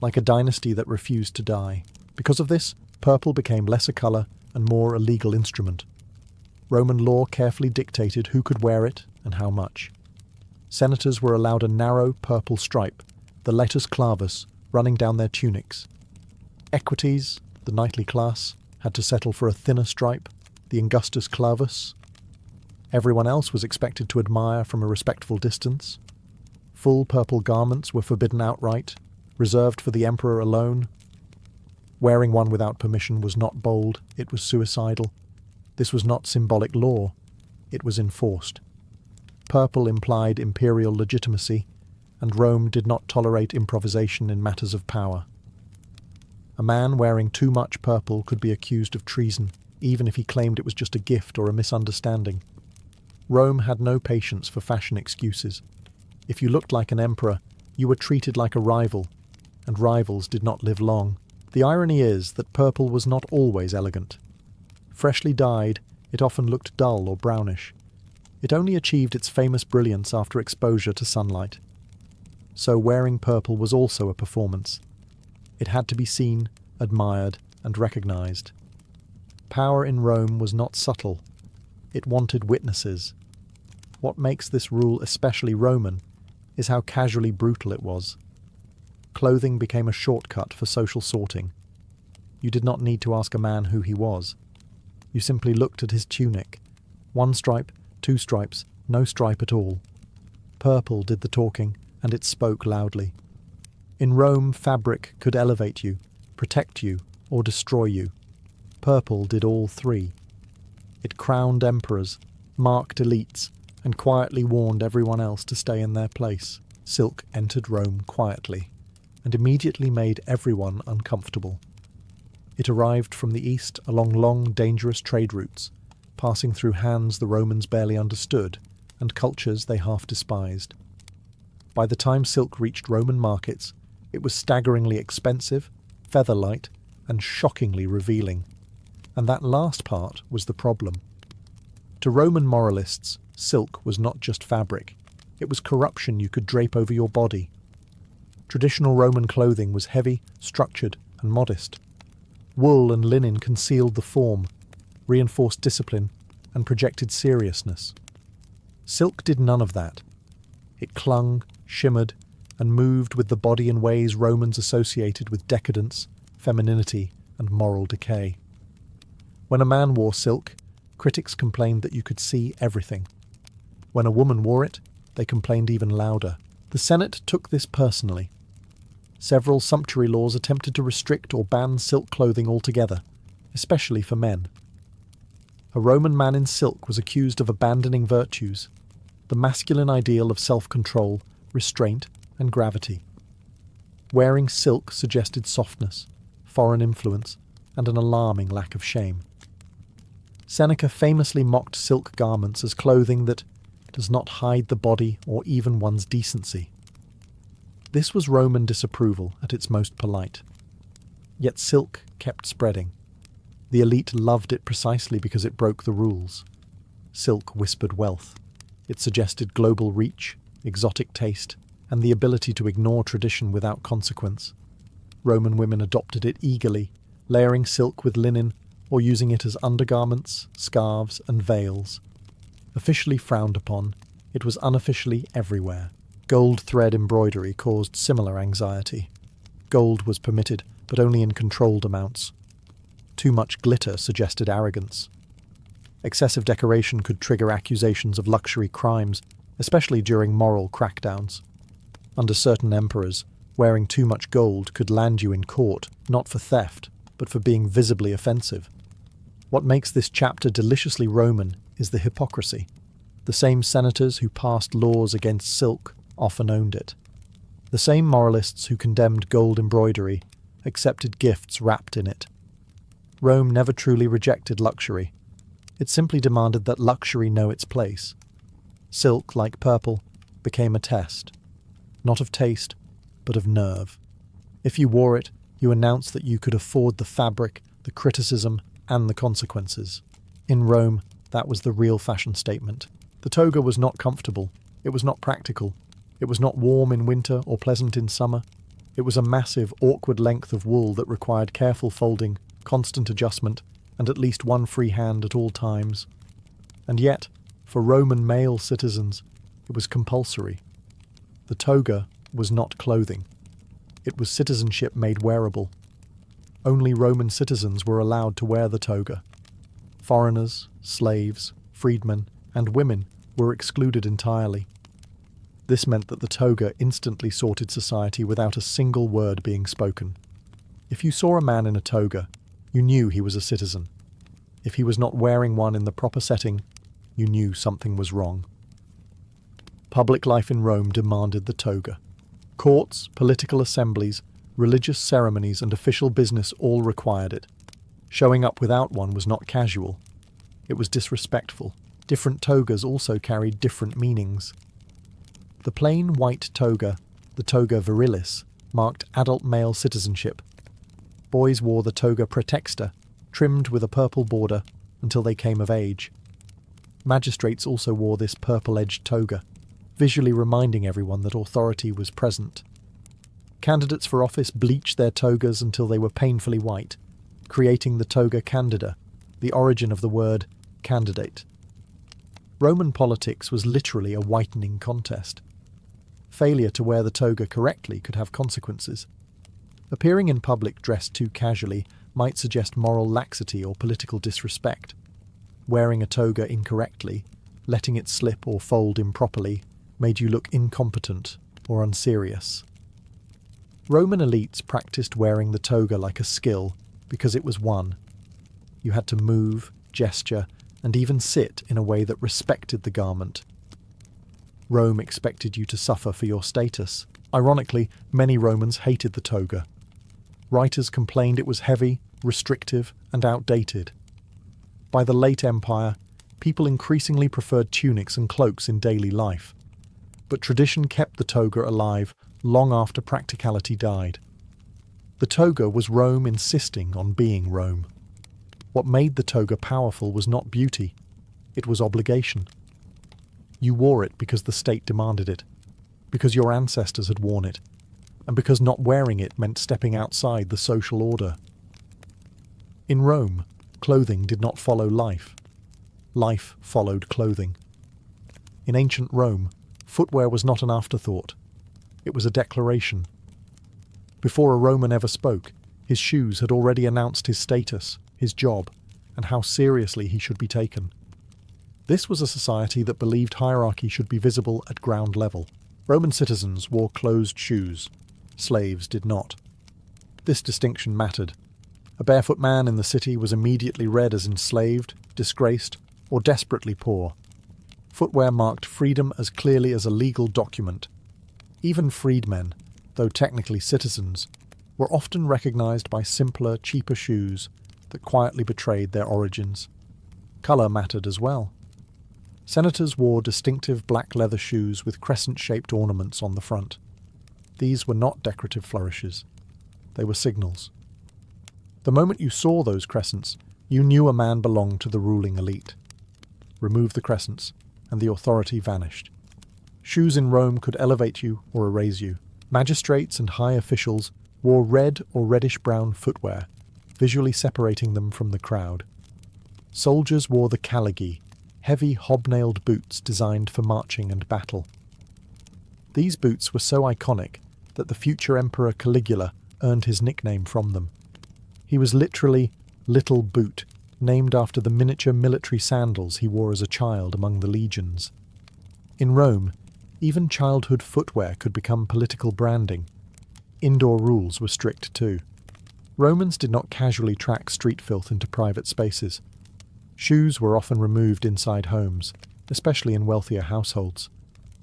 like a dynasty that refused to die. Because of this, purple became less a colour and more a legal instrument. Roman law carefully dictated who could wear it and how much. Senators were allowed a narrow purple stripe, the letters clavus, running down their tunics. Equites, the knightly class, had to settle for a thinner stripe, the Angustus clavus. Everyone else was expected to admire from a respectful distance. Full purple garments were forbidden outright, reserved for the emperor alone. Wearing one without permission was not bold, it was suicidal. This was not symbolic law, it was enforced. Purple implied imperial legitimacy, and Rome did not tolerate improvisation in matters of power. A man wearing too much purple could be accused of treason, even if he claimed it was just a gift or a misunderstanding. Rome had no patience for fashion excuses. If you looked like an emperor, you were treated like a rival, and rivals did not live long. The irony is that purple was not always elegant. Freshly dyed, it often looked dull or brownish. It only achieved its famous brilliance after exposure to sunlight. So wearing purple was also a performance. It had to be seen, admired, and recognized. Power in Rome was not subtle. It wanted witnesses. What makes this rule especially Roman is how casually brutal it was. Clothing became a shortcut for social sorting. You did not need to ask a man who he was. You simply looked at his tunic. One stripe, two stripes, no stripe at all. Purple did the talking, and it spoke loudly. In Rome, fabric could elevate you, protect you, or destroy you. Purple did all three. It crowned emperors, marked elites, and quietly warned everyone else to stay in their place. Silk entered Rome quietly, and immediately made everyone uncomfortable. It arrived from the east along long, dangerous trade routes, passing through hands the Romans barely understood, and cultures they half despised. By the time silk reached Roman markets, it was staggeringly expensive, feather-light, and shockingly revealing. And that last part was the problem. To Roman moralists, silk was not just fabric. It was corruption you could drape over your body. Traditional Roman clothing was heavy, structured, and modest. Wool and linen concealed the form, reinforced discipline, and projected seriousness. Silk did none of that. It clung, shimmered, and moved with the body in ways Romans associated with decadence, femininity, and moral decay. When a man wore silk, critics complained that you could see everything. When a woman wore it, they complained even louder. The Senate took this personally. Several sumptuary laws attempted to restrict or ban silk clothing altogether, especially for men. A Roman man in silk was accused of abandoning virtues, the masculine ideal of self-control, restraint, and gravity. Wearing silk suggested softness, foreign influence, and an alarming lack of shame. Seneca famously mocked silk garments as clothing that does not hide the body or even one's decency. This was Roman disapproval at its most polite. Yet silk kept spreading. The elite loved it precisely because it broke the rules. Silk whispered wealth. It suggested global reach, exotic taste, and the ability to ignore tradition without consequence. Roman women adopted it eagerly, layering silk with linen or using it as undergarments, scarves, and veils. Officially frowned upon, it was unofficially everywhere. Gold thread embroidery caused similar anxiety. Gold was permitted, but only in controlled amounts. Too much glitter suggested arrogance. Excessive decoration could trigger accusations of luxury crimes, especially during moral crackdowns. Under certain emperors, wearing too much gold could land you in court, not for theft, but for being visibly offensive. What makes this chapter deliciously Roman is the hypocrisy. The same senators who passed laws against silk often owned it. The same moralists who condemned gold embroidery accepted gifts wrapped in it. Rome never truly rejected luxury. It simply demanded that luxury know its place. Silk, like purple, became a test, not of taste, but of nerve. If you wore it, you announced that you could afford the fabric, the criticism, and the consequences. In Rome, that was the real fashion statement. The toga was not comfortable. It was not practical. It was not warm in winter or pleasant in summer. It was a massive, awkward length of wool that required careful folding, constant adjustment, and at least one free hand at all times. And yet, for Roman male citizens, it was compulsory. The toga was not clothing. It was citizenship made wearable. Only Roman citizens were allowed to wear the toga. Foreigners, slaves, freedmen, and women were excluded entirely. This meant that the toga instantly sorted society without a single word being spoken. If you saw a man in a toga, you knew he was a citizen. If he was not wearing one in the proper setting, you knew something was wrong. Public life in Rome demanded the toga. Courts, political assemblies, religious ceremonies, and official business all required it. Showing up without one was not casual. It was disrespectful. Different togas also carried different meanings. The plain white toga, the toga virilis, marked adult male citizenship. Boys wore the toga praetexta, trimmed with a purple border, until they came of age. Magistrates also wore this purple-edged toga, visually reminding everyone that authority was present. Candidates for office bleached their togas until they were painfully white, creating the toga candida, the origin of the word candidate. Roman politics was literally a whitening contest. Failure to wear the toga correctly could have consequences. Appearing in public dressed too casually might suggest moral laxity or political disrespect. Wearing a toga incorrectly, letting it slip or fold improperly, made you look incompetent or unserious. Roman elites practiced wearing the toga like a skill because it was one. You had to move, gesture, and even sit in a way that respected the garment. Rome expected you to suffer for your status. Ironically, many Romans hated the toga. Writers complained it was heavy, restrictive, and outdated. By the late Empire, people increasingly preferred tunics and cloaks in daily life. But tradition kept the toga alive long after practicality died. The toga was Rome insisting on being Rome. What made the toga powerful was not beauty, it was obligation. You wore it because the state demanded it, because your ancestors had worn it, and because not wearing it meant stepping outside the social order. In Rome, clothing did not follow life. Life followed clothing. In ancient Rome, footwear was not an afterthought. It was a declaration. Before a Roman ever spoke, his shoes had already announced his status, his job, and how seriously he should be taken. This was a society that believed hierarchy should be visible at ground level. Roman citizens wore closed shoes. Slaves did not. This distinction mattered. A barefoot man in the city was immediately read as enslaved, disgraced, or desperately poor. Footwear marked freedom as clearly as a legal document. Even freedmen, though technically citizens, were often recognized by simpler, cheaper shoes that quietly betrayed their origins. Color mattered as well. Senators wore distinctive black leather shoes with crescent-shaped ornaments on the front. These were not decorative flourishes. They were signals. The moment you saw those crescents, you knew a man belonged to the ruling elite. Remove the crescents, and the authority vanished. Shoes in Rome could elevate you or erase you. Magistrates and high officials wore red or reddish-brown footwear, visually separating them from the crowd. Soldiers wore the caligae, heavy hob-nailed boots designed for marching and battle. These boots were so iconic that the future Emperor Caligula earned his nickname from them. He was literally Little Boot, named after the miniature military sandals he wore as a child among the legions. In Rome, even childhood footwear could become political branding. Indoor rules were strict too. Romans did not casually track street filth into private spaces. Shoes were often removed inside homes, especially in wealthier households.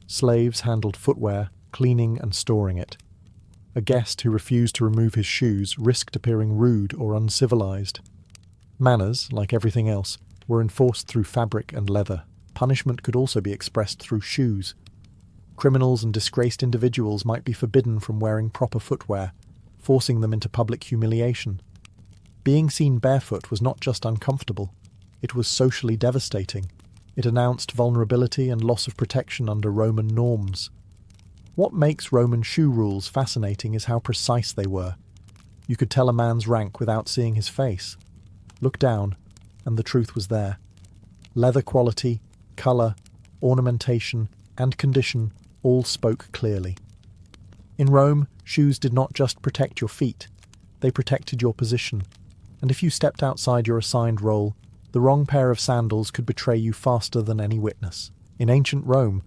Slaves handled footwear, cleaning and storing it. A guest who refused to remove his shoes risked appearing rude or uncivilized. Manners, like everything else, were enforced through fabric and leather. Punishment could also be expressed through shoes. Criminals and disgraced individuals might be forbidden from wearing proper footwear, forcing them into public humiliation. Being seen barefoot was not just uncomfortable, it was socially devastating. It announced vulnerability and loss of protection under Roman norms. What makes Roman shoe rules fascinating is how precise they were. You could tell a man's rank without seeing his face. Look down, and the truth was there. Leather quality, colour, ornamentation, and condition all spoke clearly. In Rome, shoes did not just protect your feet, they protected your position, and if you stepped outside your assigned role, the wrong pair of sandals could betray you faster than any witness. In ancient Rome,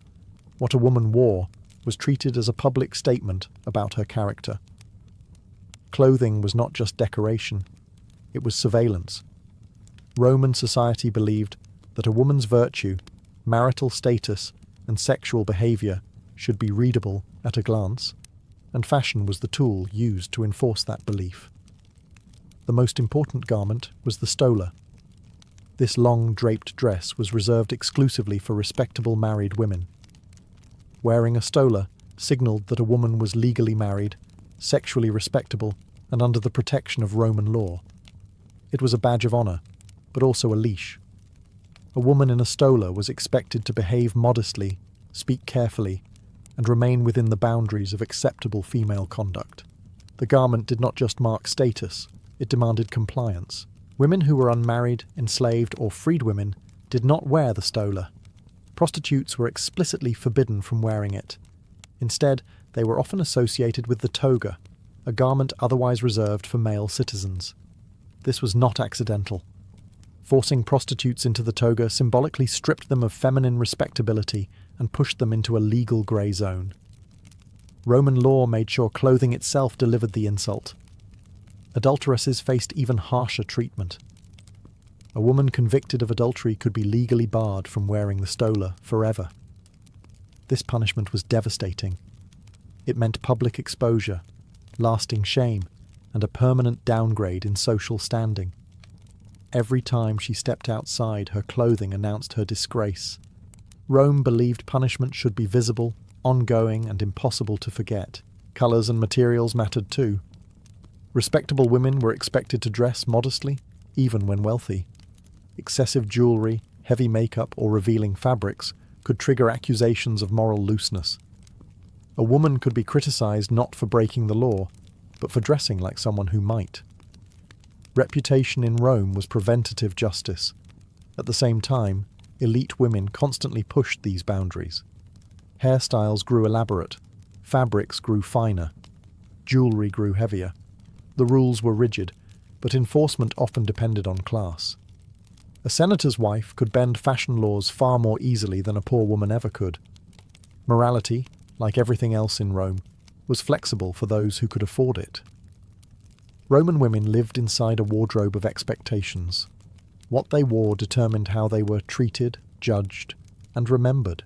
what a woman wore was treated as a public statement about her character. Clothing was not just decoration, it was surveillance. Roman society believed that a woman's virtue, marital status, and sexual behaviour should be readable at a glance, and fashion was the tool used to enforce that belief. The most important garment was the stola. This long draped dress was reserved exclusively for respectable married women. Wearing a stola signalled that a woman was legally married, sexually respectable, and under the protection of Roman law. It was a badge of honour, but also a leash. A woman in a stola was expected to behave modestly, speak carefully, and remain within the boundaries of acceptable female conduct. The garment did not just mark status, it demanded compliance. Women who were unmarried, enslaved, or freed women did not wear the stola. Prostitutes were explicitly forbidden from wearing it. Instead, they were often associated with the toga, a garment otherwise reserved for male citizens. This was not accidental. Forcing prostitutes into the toga symbolically stripped them of feminine respectability and pushed them into a legal grey zone. Roman law made sure clothing itself delivered the insult. Adulteresses faced even harsher treatment. A woman convicted of adultery could be legally barred from wearing the stola forever. This punishment was devastating. It meant public exposure, lasting shame, and a permanent downgrade in social standing. Every time she stepped outside, her clothing announced her disgrace. Rome believed punishment should be visible, ongoing, and impossible to forget. Colours and materials mattered too. Respectable women were expected to dress modestly, even when wealthy. Excessive jewellery, heavy makeup, or revealing fabrics could trigger accusations of moral looseness. A woman could be criticised not for breaking the law, but for dressing like someone who might. Reputation in Rome was preventative justice. At the same time, elite women constantly pushed these boundaries. Hairstyles grew elaborate, fabrics grew finer, jewellery grew heavier. The rules were rigid, but enforcement often depended on class. A senator's wife could bend fashion laws far more easily than a poor woman ever could. Morality, like everything else in Rome, was flexible for those who could afford it. Roman women lived inside a wardrobe of expectations. What they wore determined how they were treated, judged, and remembered.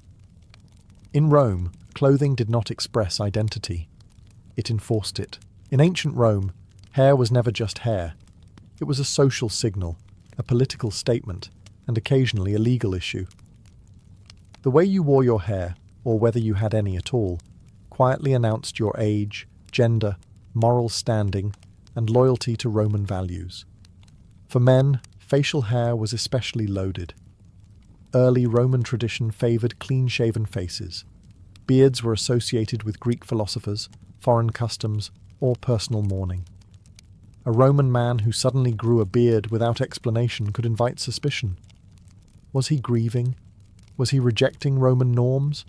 In Rome, clothing did not express identity. It enforced it. In ancient Rome, hair was never just hair. It was a social signal, a political statement, and occasionally a legal issue. The way you wore your hair, or whether you had any at all, quietly announced your age, gender, moral standing, and loyalty to Roman values. For men, facial hair was especially loaded. Early Roman tradition favoured clean-shaven faces. Beards were associated with Greek philosophers, foreign customs, or personal mourning. A Roman man who suddenly grew a beard without explanation could invite suspicion. Was he grieving? Was he rejecting Roman norms?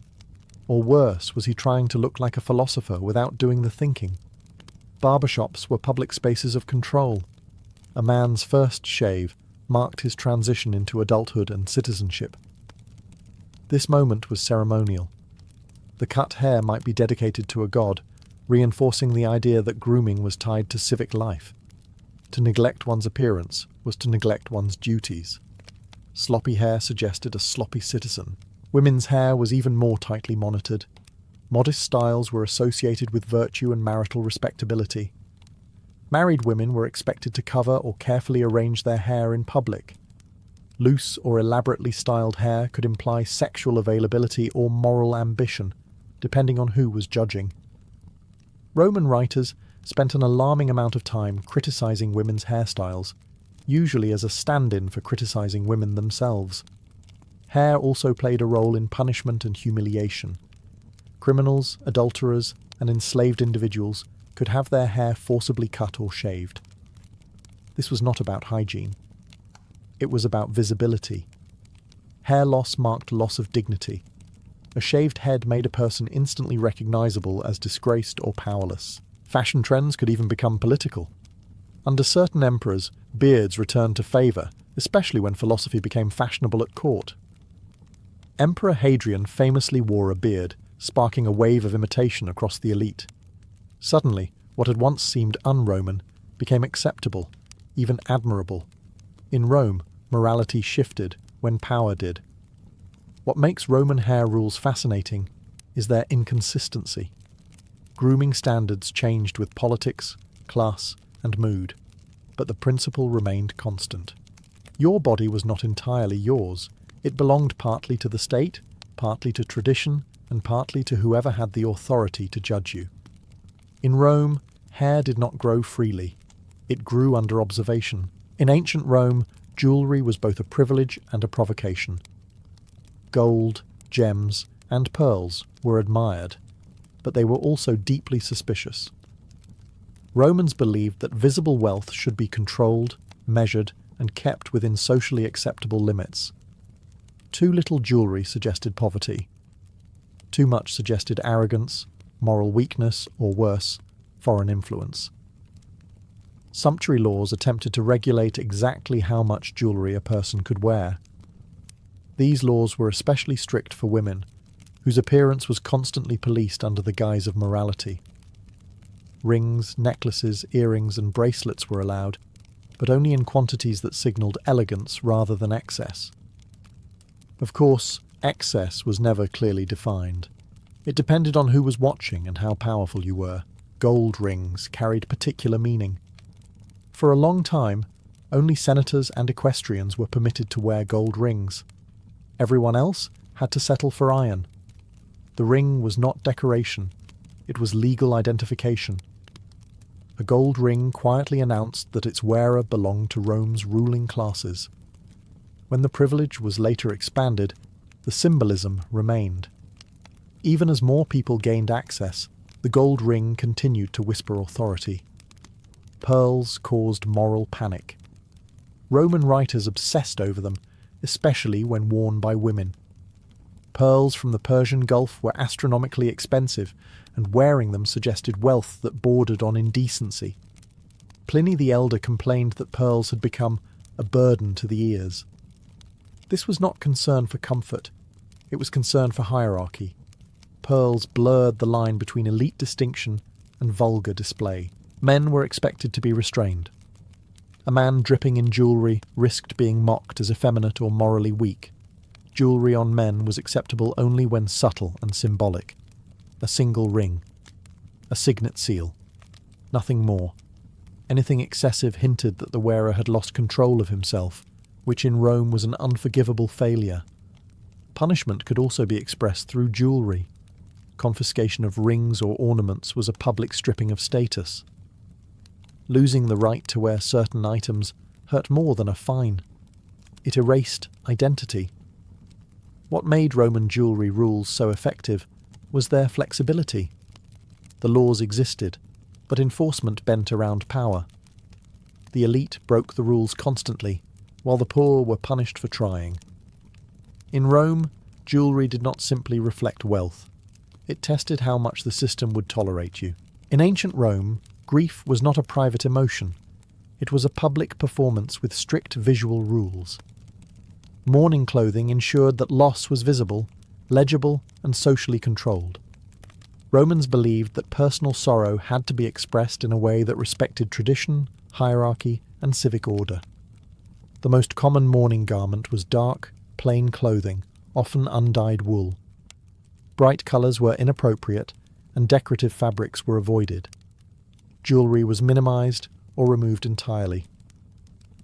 Or worse, was he trying to look like a philosopher without doing the thinking? Barbershops were public spaces of control. A man's first shave marked his transition into adulthood and citizenship. This moment was ceremonial. The cut hair might be dedicated to a god, reinforcing the idea that grooming was tied to civic life. To neglect one's appearance was to neglect one's duties. Sloppy hair suggested a sloppy citizen. Women's hair was even more tightly monitored. Modest styles were associated with virtue and marital respectability. Married women were expected to cover or carefully arrange their hair in public. Loose or elaborately styled hair could imply sexual availability or moral ambition, depending on who was judging. Roman writers spent an alarming amount of time criticizing women's hairstyles, usually as a stand-in for criticizing women themselves. Hair also played a role in punishment and humiliation. Criminals, adulterers, and enslaved individuals could have their hair forcibly cut or shaved. This was not about hygiene. It was about visibility. Hair loss marked loss of dignity. A shaved head made a person instantly recognizable as disgraced or powerless. Fashion trends could even become political. Under certain emperors, beards returned to favour, especially when philosophy became fashionable at court. Emperor Hadrian famously wore a beard, sparking a wave of imitation across the elite. Suddenly, what had once seemed un-Roman became acceptable, even admirable. In Rome, morality shifted when power did. What makes Roman hair rules fascinating is their inconsistency. Grooming standards changed with politics, class, and mood, but the principle remained constant. Your body was not entirely yours. It belonged partly to the state, partly to tradition, and partly to whoever had the authority to judge you. In Rome, hair did not grow freely. It grew under observation. In ancient Rome, jewellery was both a privilege and a provocation. Gold, gems, and pearls were admired, but they were also deeply suspicious. Romans believed that visible wealth should be controlled, measured, and kept within socially acceptable limits. Too little jewellery suggested poverty. Too much suggested arrogance, moral weakness, or worse, foreign influence. Sumptuary laws attempted to regulate exactly how much jewellery a person could wear. These laws were especially strict for women, whose appearance was constantly policed under the guise of morality. Rings, necklaces, earrings, and bracelets were allowed, but only in quantities that signalled elegance rather than excess. Of course, excess was never clearly defined. It depended on who was watching and how powerful you were. Gold rings carried particular meaning. For a long time, only senators and equestrians were permitted to wear gold rings. Everyone else had to settle for iron. The ring was not decoration, it was legal identification. A gold ring quietly announced that its wearer belonged to Rome's ruling classes. When the privilege was later expanded, the symbolism remained. Even as more people gained access, the gold ring continued to whisper authority. Pearls caused moral panic. Roman writers obsessed over them, especially when worn by women. Pearls from the Persian Gulf were astronomically expensive, and wearing them suggested wealth that bordered on indecency. Pliny the Elder complained that pearls had become a burden to the ears. This was not concern for comfort, it was concern for hierarchy. Pearls blurred the line between elite distinction and vulgar display. Men were expected to be restrained. A man dripping in jewellery risked being mocked as effeminate or morally weak. Jewellery on men was acceptable only when subtle and symbolic. A single ring. A signet seal. Nothing more. Anything excessive hinted that the wearer had lost control of himself, which in Rome was an unforgivable failure. Punishment could also be expressed through jewellery. Confiscation of rings or ornaments was a public stripping of status. Losing the right to wear certain items hurt more than a fine. It erased identity. What made Roman jewellery rules so effective was their flexibility. The laws existed, but enforcement bent around power. The elite broke the rules constantly, while the poor were punished for trying. In Rome, jewellery did not simply reflect wealth, It tested how much the system would tolerate you. In ancient Rome, grief was not a private emotion. It was a public performance with strict visual rules. Mourning clothing ensured that loss was visible, legible, and socially controlled. Romans believed that personal sorrow had to be expressed in a way that respected tradition, hierarchy, and civic order. The most common mourning garment was dark, plain clothing, often undyed wool. Bright colours were inappropriate, and decorative fabrics were avoided. Jewellery was minimised or removed entirely.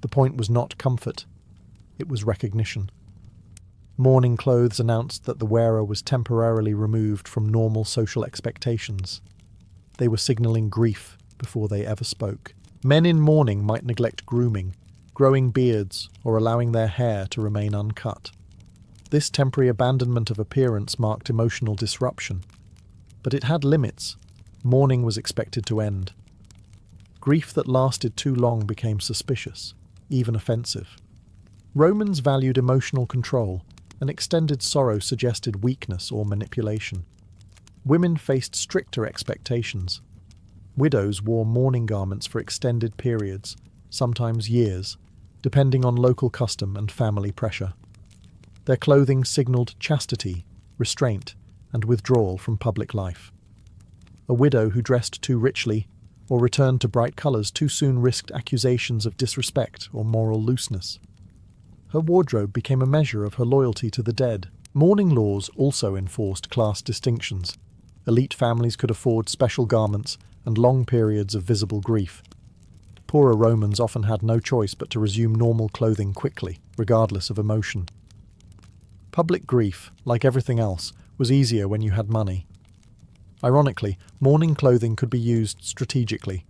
The point was not comfort, it was recognition. Mourning clothes announced that the wearer was temporarily removed from normal social expectations. They were signalling grief before they ever spoke. Men in mourning might neglect grooming, growing beards, or allowing their hair to remain uncut. This temporary abandonment of appearance marked emotional disruption. But it had limits. Mourning was expected to end. Grief that lasted too long became suspicious, even offensive. Romans valued emotional control, and extended sorrow suggested weakness or manipulation. Women faced stricter expectations. Widows wore mourning garments for extended periods, sometimes years, depending on local custom and family pressure. Their clothing signalled chastity, restraint, and withdrawal from public life. A widow who dressed too richly or returned to bright colours too soon risked accusations of disrespect or moral looseness. Her wardrobe became a measure of her loyalty to the dead. Mourning laws also enforced class distinctions. Elite families could afford special garments and long periods of visible grief. Poorer Romans often had no choice but to resume normal clothing quickly, regardless of emotion. Public grief, like everything else, was easier when you had money. Ironically, mourning clothing could be used strategically.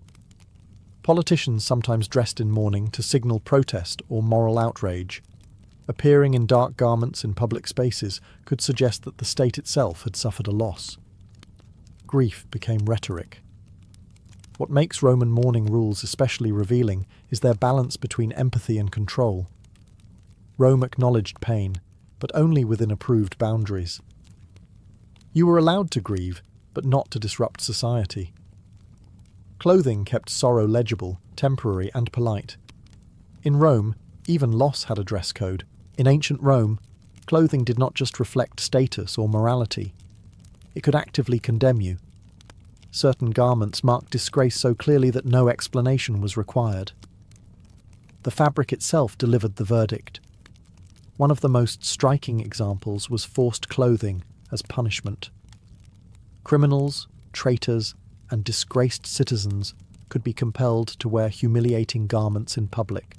Politicians sometimes dressed in mourning to signal protest or moral outrage. Appearing in dark garments in public spaces could suggest that the state itself had suffered a loss. Grief became rhetoric. What makes Roman mourning rules especially revealing is their balance between empathy and control. Rome acknowledged pain, but only within approved boundaries. You were allowed to grieve, but not to disrupt society. Clothing kept sorrow legible, temporary, and polite. In Rome, even loss had a dress code. In ancient Rome, clothing did not just reflect status or morality. It could actively condemn you. Certain garments marked disgrace so clearly that no explanation was required. The fabric itself delivered the verdict. One of the most striking examples was forced clothing as punishment. Criminals, traitors, and disgraced citizens could be compelled to wear humiliating garments in public.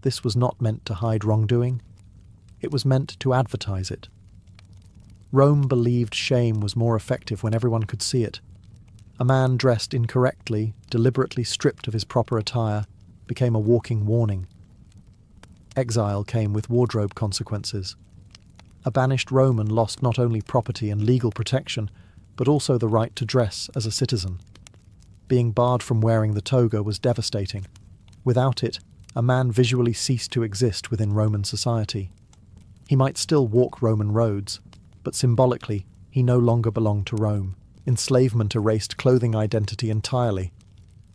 This was not meant to hide wrongdoing. It was meant to advertise it. Rome believed shame was more effective when everyone could see it. A man dressed incorrectly, deliberately stripped of his proper attire, became a walking warning. Exile came with wardrobe consequences. A banished Roman lost not only property and legal protection, but also the right to dress as a citizen. Being barred from wearing the toga was devastating. Without it, a man visually ceased to exist within Roman society. He might still walk Roman roads, but symbolically, he no longer belonged to Rome. Enslavement erased clothing identity entirely.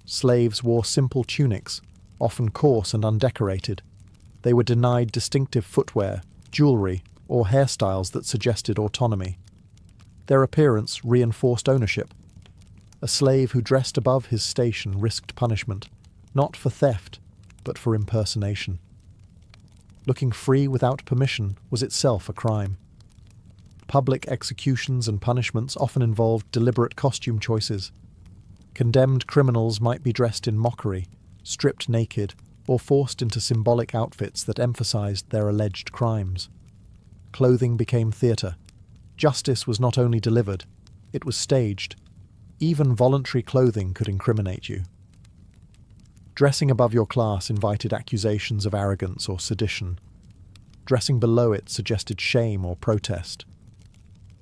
Slaves wore simple tunics, often coarse and undecorated. They were denied distinctive footwear, jewellery, or hairstyles that suggested autonomy. Their appearance reinforced ownership. A slave who dressed above his station risked punishment, not for theft, but for impersonation. Looking free without permission was itself a crime. Public executions and punishments often involved deliberate costume choices. Condemned criminals might be dressed in mockery, stripped naked, or forced into symbolic outfits that emphasized their alleged crimes. Clothing became theatre. Justice was not only delivered, it was staged. Even voluntary clothing could incriminate you. Dressing above your class invited accusations of arrogance or sedition. Dressing below it suggested shame or protest.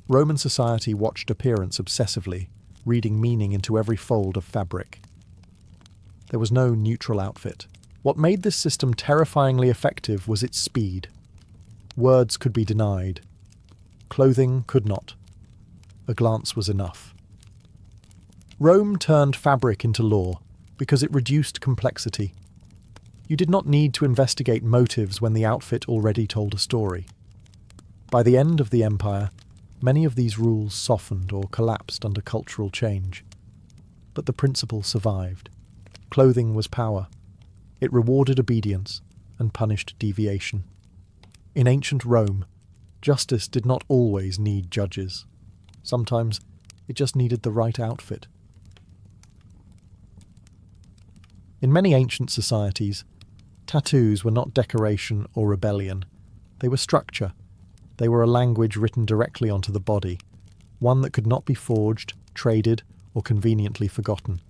Roman society watched appearance obsessively, reading meaning into every fold of fabric. There was no neutral outfit. What made this system terrifyingly effective was its speed. Words could be denied. Clothing could not. a glance was enough. Rome turned fabric into law because it reduced complexity. You did not need to investigate motives when the outfit already told a story. By the end of the empire, many of these rules softened or collapsed under cultural change. But the principle survived. Clothing was power. It rewarded obedience and punished deviation. In ancient Rome, justice did not always need judges. Sometimes it just needed the right outfit. In many ancient societies, tattoos were not decoration or rebellion. They were structure. They were a language written directly onto the body, one that could not be forged, traded, or conveniently forgotten.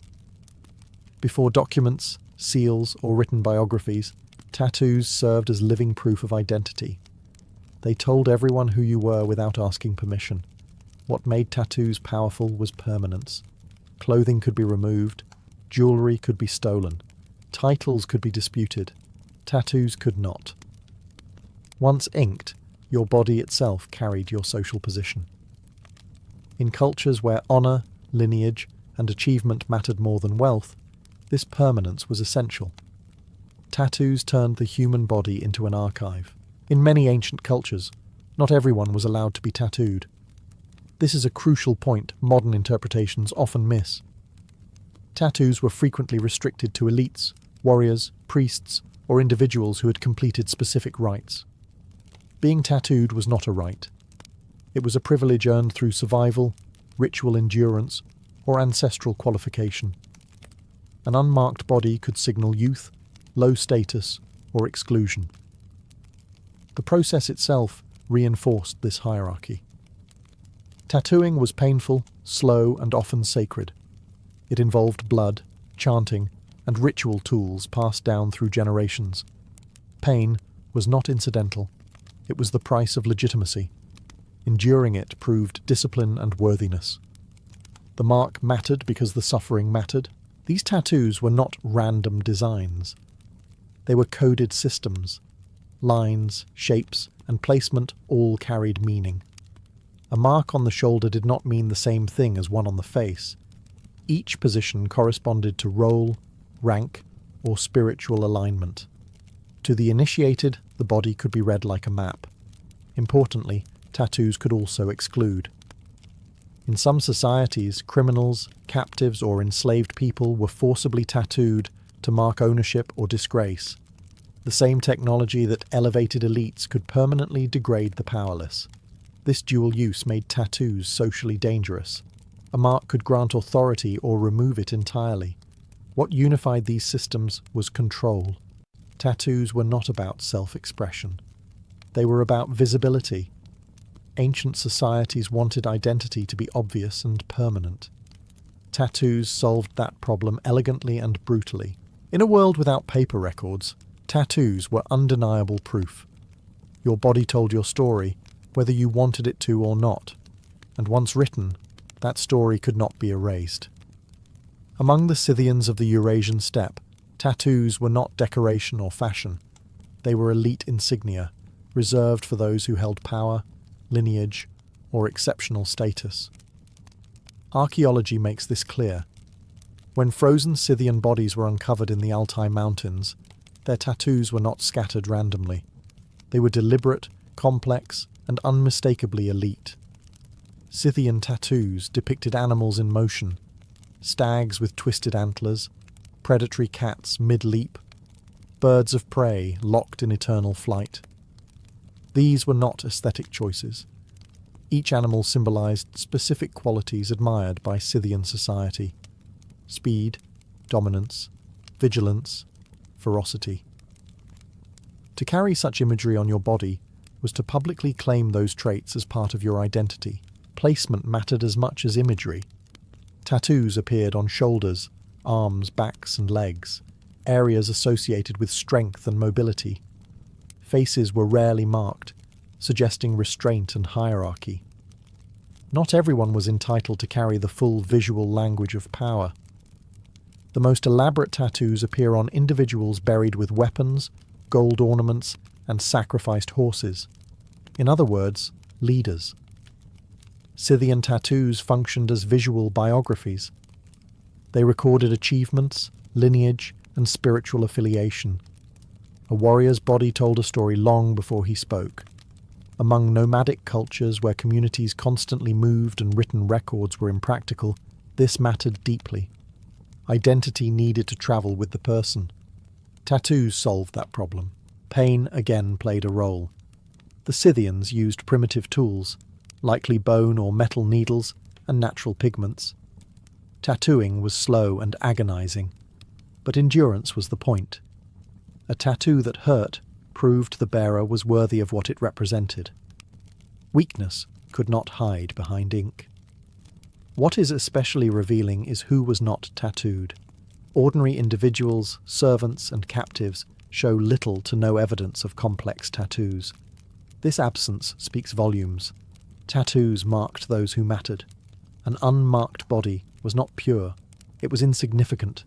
Before documents, seals, or written biographies, tattoos served as living proof of identity. They told everyone who you were without asking permission. What made tattoos powerful was permanence. Clothing could be removed, jewellery could be stolen, titles could be disputed, tattoos could not. Once inked, your body itself carried your social position. In cultures where honour, lineage, and achievement mattered more than wealth, this permanence was essential. Tattoos turned the human body into an archive. In many ancient cultures, not everyone was allowed to be tattooed. This is a crucial point modern interpretations often miss. Tattoos were frequently restricted to elites, warriors, priests, or individuals who had completed specific rites. Being tattooed was not a right. It was a privilege earned through survival, ritual endurance, or ancestral qualification. An unmarked body could signal youth, low status, or exclusion. The process itself reinforced this hierarchy. Tattooing was painful, slow, and often sacred. It involved blood, chanting, and ritual tools passed down through generations. Pain was not incidental. It was the price of legitimacy. Enduring it proved discipline and worthiness. The mark mattered because the suffering mattered. These tattoos were not random designs. They were coded systems. Lines, shapes, and placement all carried meaning. A mark on the shoulder did not mean the same thing as one on the face. Each position corresponded to role, rank, or spiritual alignment. To the initiated, the body could be read like a map. Importantly, tattoos could also exclude. In some societies, criminals, captives, or enslaved people were forcibly tattooed to mark ownership or disgrace. The same technology that elevated elites could permanently degrade the powerless. This dual use made tattoos socially dangerous. A mark could grant authority or remove it entirely. What unified these systems was control. Tattoos were not about self-expression. They were about visibility. Ancient societies wanted identity to be obvious and permanent. Tattoos solved that problem elegantly and brutally. In a world without paper records, tattoos were undeniable proof. Your body told your story, whether you wanted it to or not, and once written, that story could not be erased. Among the Scythians of the Eurasian steppe, tattoos were not decoration or fashion. They were elite insignia, reserved for those who held power, lineage, or exceptional status. Archaeology makes this clear. When frozen Scythian bodies were uncovered in the Altai Mountains, their tattoos were not scattered randomly. They were deliberate, complex, and unmistakably elite. Scythian tattoos depicted animals in motion, stags with twisted antlers, predatory cats mid-leap, birds of prey locked in eternal flight. These were not aesthetic choices. Each animal symbolized specific qualities admired by Scythian society: speed, dominance, vigilance, ferocity. To carry such imagery on your body was to publicly claim those traits as part of your identity. Placement mattered as much as imagery. Tattoos appeared on shoulders, arms, backs, and legs, areas associated with strength and mobility. Faces were rarely marked, suggesting restraint and hierarchy. Not everyone was entitled to carry the full visual language of power. The most elaborate tattoos appear on individuals buried with weapons, gold ornaments, and sacrificed horses. In other words, leaders. Scythian tattoos functioned as visual biographies. They recorded achievements, lineage, and spiritual affiliation. A warrior's body told a story long before he spoke. Among nomadic cultures where communities constantly moved and written records were impractical, this mattered deeply. Identity needed to travel with the person. Tattoos solved that problem. Pain again played a role. The Scythians used primitive tools, likely bone or metal needles, and natural pigments. Tattooing was slow and agonizing, but endurance was the point. A tattoo that hurt proved the bearer was worthy of what it represented. Weakness could not hide behind ink. What is especially revealing is who was not tattooed. Ordinary individuals, servants, and captives show little to no evidence of complex tattoos. This absence speaks volumes. Tattoos marked those who mattered. An unmarked body was not pure, it was insignificant.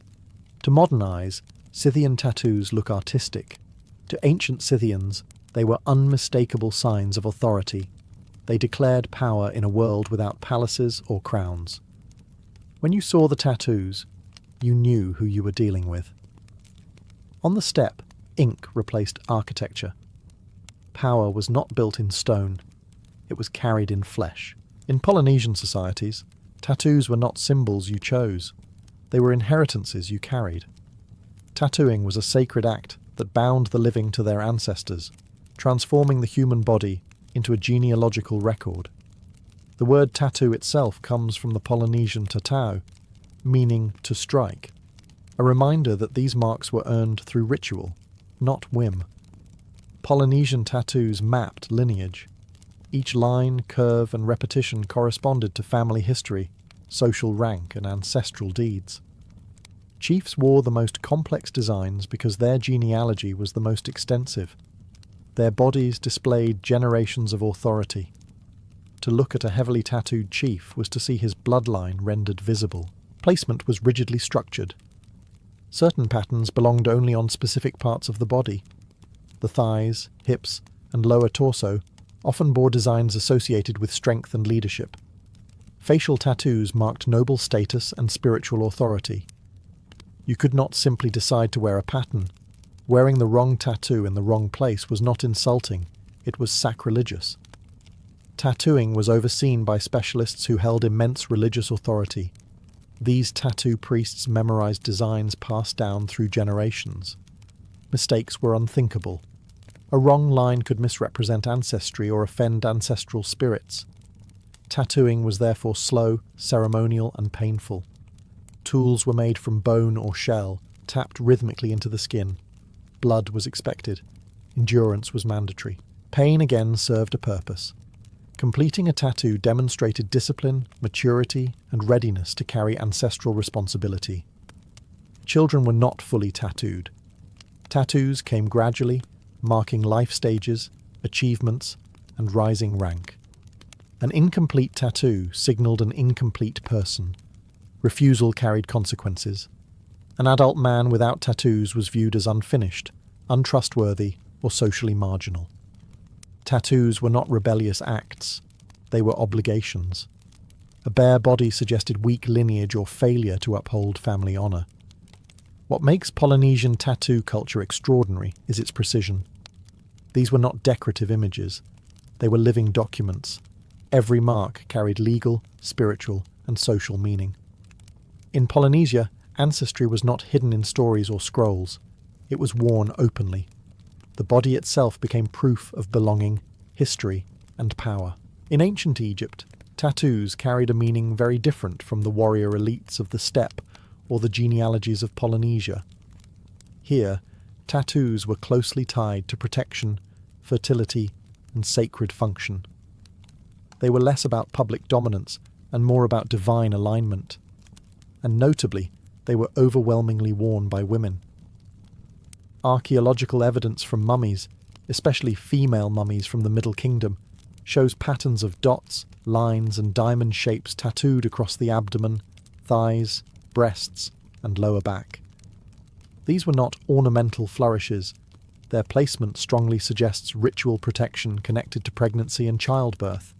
To modern eyes, Scythian tattoos look artistic. To ancient Scythians, they were unmistakable signs of authority. They declared power in a world without palaces or crowns. When you saw the tattoos, you knew who you were dealing with. On the steppe, ink replaced architecture. Power was not built in stone, it was carried in flesh. In Polynesian societies, tattoos were not symbols you chose, they were inheritances you carried. Tattooing was a sacred act that bound the living to their ancestors, transforming the human body into a genealogical record. The word tattoo itself comes from the Polynesian tatau, meaning to strike, a reminder that these marks were earned through ritual, not whim. Polynesian tattoos mapped lineage. Each line, curve, and repetition corresponded to family history, social rank, and ancestral deeds. Chiefs wore the most complex designs because their genealogy was the most extensive. Their bodies displayed generations of authority. To look at a heavily tattooed chief was to see his bloodline rendered visible. Placement was rigidly structured. Certain patterns belonged only on specific parts of the body. The thighs, hips, and lower torso often bore designs associated with strength and leadership. Facial tattoos marked noble status and spiritual authority. You could not simply decide to wear a pattern. Wearing the wrong tattoo in the wrong place was not insulting, it was sacrilegious. Tattooing was overseen by specialists who held immense religious authority. These tattoo priests memorized designs passed down through generations. Mistakes were unthinkable. A wrong line could misrepresent ancestry or offend ancestral spirits. Tattooing was therefore slow, ceremonial, and painful. Tools were made from bone or shell, tapped rhythmically into the skin. Blood was expected. Endurance was mandatory. Pain again served a purpose. Completing a tattoo demonstrated discipline, maturity, and readiness to carry ancestral responsibility. Children were not fully tattooed. Tattoos came gradually, marking life stages, achievements, and rising rank. An incomplete tattoo signaled an incomplete person. Refusal carried consequences. An adult man without tattoos was viewed as unfinished, untrustworthy, or socially marginal. Tattoos were not rebellious acts, they were obligations. A bare body suggested weak lineage or failure to uphold family honour. What makes Polynesian tattoo culture extraordinary is its precision. These were not decorative images, they were living documents. Every mark carried legal, spiritual, and social meaning. In Polynesia, ancestry was not hidden in stories or scrolls, it was worn openly. The body itself became proof of belonging, history, and power. In ancient Egypt, tattoos carried a meaning very different from the warrior elites of the steppe or the genealogies of Polynesia. Here, tattoos were closely tied to protection, fertility, and sacred function. They were less about public dominance and more about divine alignment. And notably, they were overwhelmingly worn by women. Archaeological evidence from mummies, especially female mummies from the Middle Kingdom, shows patterns of dots, lines, and diamond shapes tattooed across the abdomen, thighs, breasts, and lower back. These were not ornamental flourishes. Their placement strongly suggests ritual protection connected to pregnancy and childbirth.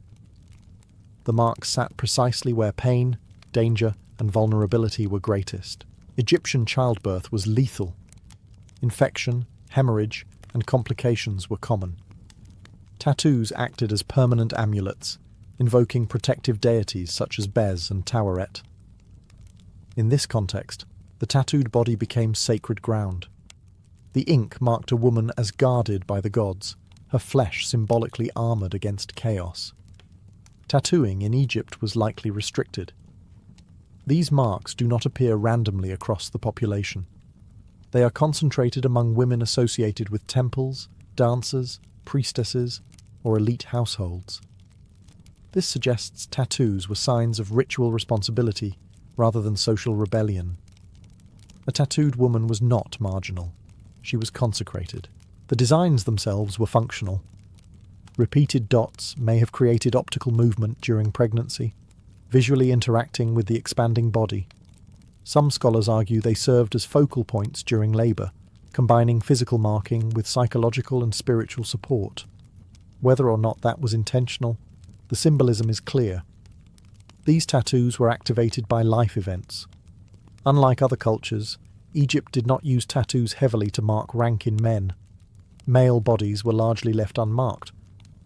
The marks sat precisely where pain, danger, and vulnerability were greatest. Egyptian childbirth was lethal. Infection, hemorrhage, and complications were common. Tattoos acted as permanent amulets, invoking protective deities such as Bez and Taweret. In this context, the tattooed body became sacred ground. The ink marked a woman as guarded by the gods, her flesh symbolically armoured against chaos. Tattooing in Egypt was likely restricted. These marks do not appear randomly across the population. They are concentrated among women associated with temples, dancers, priestesses, or elite households. This suggests tattoos were signs of ritual responsibility rather than social rebellion. A tattooed woman was not marginal. She was consecrated. The designs themselves were functional. Repeated dots may have created optical movement during pregnancy, visually interacting with the expanding body. Some scholars argue they served as focal points during labour, combining physical marking with psychological and spiritual support. Whether or not that was intentional, the symbolism is clear. These tattoos were activated by life events. Unlike other cultures, Egypt did not use tattoos heavily to mark rank in men. Male bodies were largely left unmarked.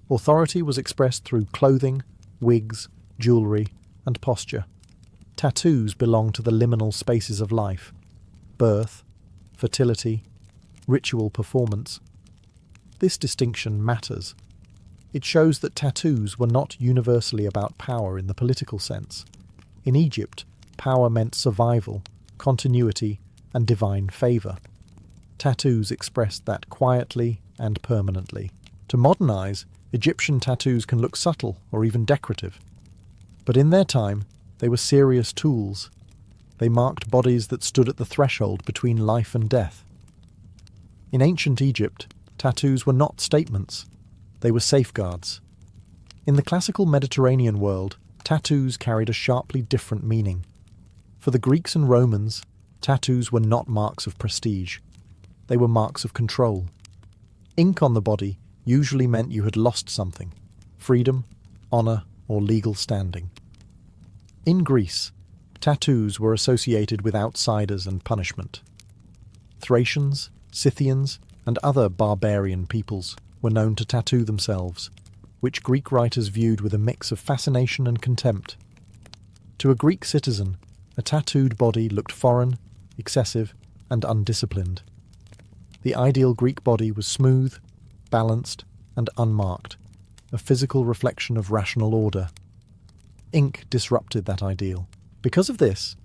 Authority was expressed through clothing, wigs, jewellery, and posture. Tattoos belong to the liminal spaces of life: birth, fertility, ritual performance. This distinction matters. It shows that tattoos were not universally about power in the political sense. In Egypt, power meant survival, continuity, and divine favour. Tattoos expressed that quietly and permanently. To modern eyes, Egyptian tattoos can look subtle or even decorative. But in their time, they were serious tools. They marked bodies that stood at the threshold between life and death. In ancient Egypt, tattoos were not statements. They were safeguards. In the classical Mediterranean world, tattoos carried a sharply different meaning. For the Greeks and Romans, tattoos were not marks of prestige. They were marks of control. Ink on the body usually meant you had lost something: freedom, honour, or legal standing. In Greece, tattoos were associated with outsiders and punishment. Thracians, Scythians, and other barbarian peoples were known to tattoo themselves, which Greek writers viewed with a mix of fascination and contempt. To a Greek citizen, a tattooed body looked foreign, excessive, and undisciplined. The ideal Greek body was smooth, balanced, and unmarked, a physical reflection of rational order. Ink disrupted that ideal. Because of this,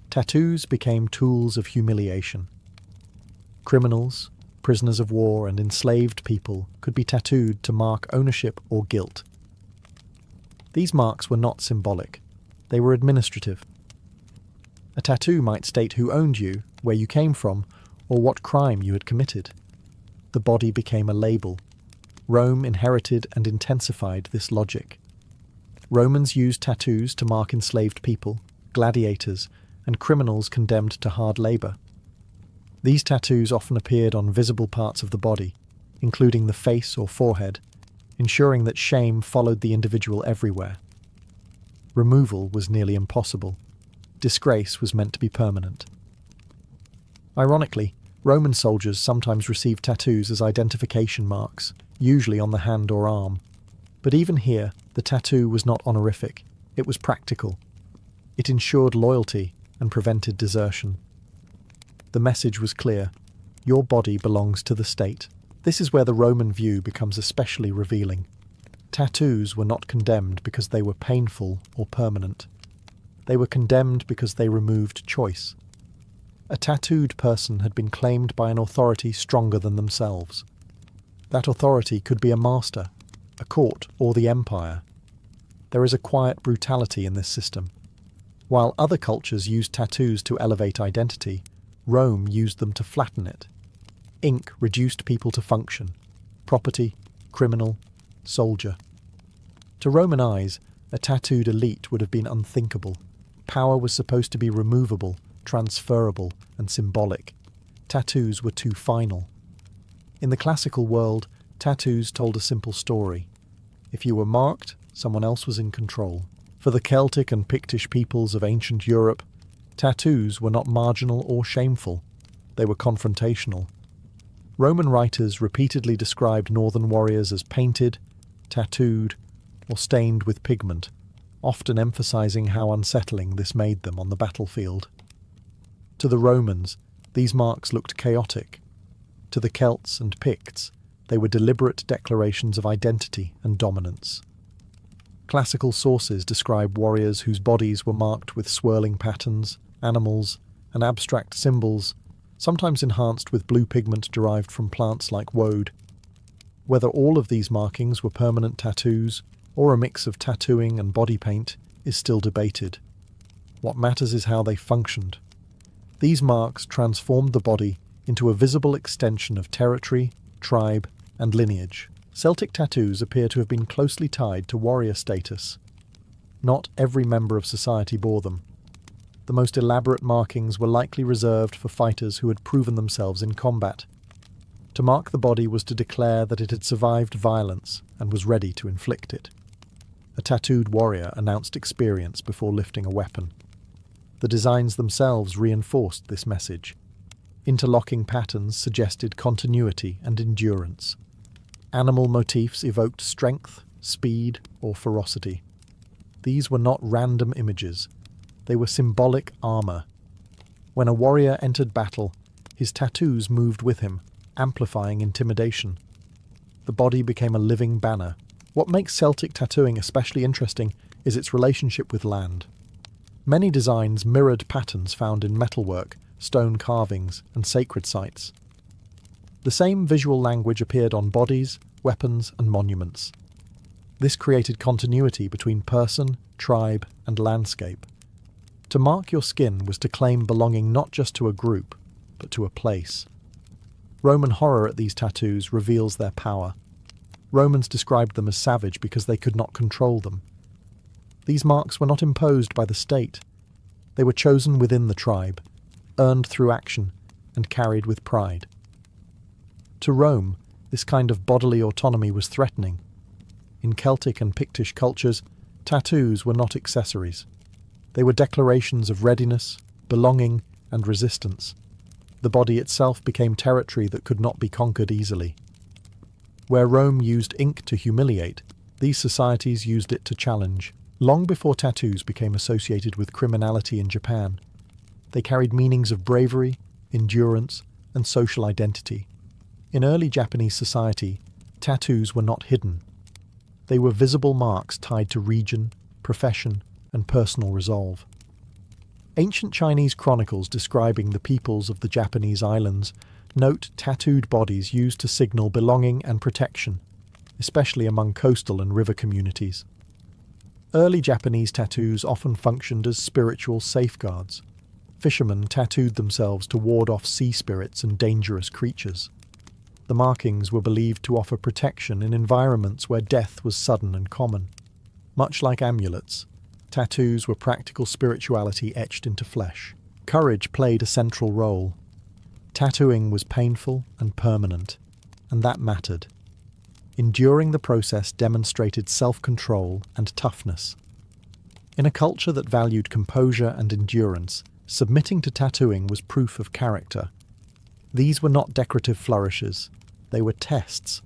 tattoos became tools of humiliation. Criminals, prisoners of war, and enslaved people could be tattooed to mark ownership or guilt. These marks were not symbolic. They were administrative. A tattoo might state who owned you, where you came from, or what crime you had committed. The body became a label. Rome inherited and intensified this logic. Romans used tattoos to mark enslaved people, gladiators, and criminals condemned to hard labour. These tattoos often appeared on visible parts of the body, including the face or forehead, ensuring that shame followed the individual everywhere. Removal was nearly impossible. Disgrace was meant to be permanent. Ironically, Roman soldiers sometimes received tattoos as identification marks, usually on the hand or arm. But even here, the tattoo was not honorific. It was practical. It ensured loyalty and prevented desertion. The message was clear: your body belongs to the state. This is where the Roman view becomes especially revealing. Tattoos were not condemned because they were painful or permanent. They were condemned because they removed choice. A tattooed person had been claimed by an authority stronger than themselves. That authority could be a master, a court, or the empire. There is a quiet brutality in this system. While other cultures used tattoos to elevate identity, Rome used them to flatten it. Ink reduced people to function: property, criminal, soldier. To Roman eyes, a tattooed elite would have been unthinkable. Power was supposed to be removable, transferable, and symbolic. Tattoos were too final. In the classical world, tattoos told a simple story. If you were marked, someone else was in control. For the Celtic and Pictish peoples of ancient Europe, tattoos were not marginal or shameful. They were confrontational. Roman writers repeatedly described northern warriors as painted, tattooed, or stained with pigment, often emphasizing how unsettling this made them on the battlefield. To the Romans, these marks looked chaotic. To the Celts and Picts, they were deliberate declarations of identity and dominance. Classical sources describe warriors whose bodies were marked with swirling patterns, animals, and abstract symbols, sometimes enhanced with blue pigment derived from plants like woad. Whether all of these markings were permanent tattoos or a mix of tattooing and body paint is still debated. What matters is how they functioned. These marks transformed the body into a visible extension of territory, tribe, and lineage. Celtic tattoos appear to have been closely tied to warrior status. Not every member of society bore them. The most elaborate markings were likely reserved for fighters who had proven themselves in combat. To mark the body was to declare that it had survived violence and was ready to inflict it. A tattooed warrior announced experience before lifting a weapon. The designs themselves reinforced this message. Interlocking patterns suggested continuity and endurance. Animal motifs evoked strength, speed, or ferocity. These were not random images. They were symbolic armor. When a warrior entered battle, his tattoos moved with him, amplifying intimidation. The body became a living banner. What makes Celtic tattooing especially interesting is its relationship with land. Many designs mirrored patterns found in metalwork, stone carvings, and sacred sites. The same visual language appeared on bodies, weapons, and monuments. This created continuity between person, tribe, and landscape. To mark your skin was to claim belonging not just to a group, but to a place. Roman horror at these tattoos reveals their power. Romans described them as savage because they could not control them. These marks were not imposed by the state. They were chosen within the tribe, earned through action, and carried with pride. To Rome, this kind of bodily autonomy was threatening. In Celtic and Pictish cultures, tattoos were not accessories. They were declarations of readiness, belonging, and resistance. The body itself became territory that could not be conquered easily. Where Rome used ink to humiliate, these societies used it to challenge. Long before tattoos became associated with criminality in Japan, they carried meanings of bravery, endurance, and social identity. In early Japanese society, tattoos were not hidden. They were visible marks tied to region, profession, and personal resolve. Ancient Chinese chronicles describing the peoples of the Japanese islands note tattooed bodies used to signal belonging and protection, especially among coastal and river communities. Early Japanese tattoos often functioned as spiritual safeguards. Fishermen tattooed themselves to ward off sea spirits and dangerous creatures. The markings were believed to offer protection in environments where death was sudden and common. Much like amulets, tattoos were practical spirituality etched into flesh. Courage played a central role. Tattooing was painful and permanent, and that mattered. Enduring the process demonstrated self-control and toughness. In a culture that valued composure and endurance, submitting to tattooing was proof of character. These were not decorative flourishes, they were tests.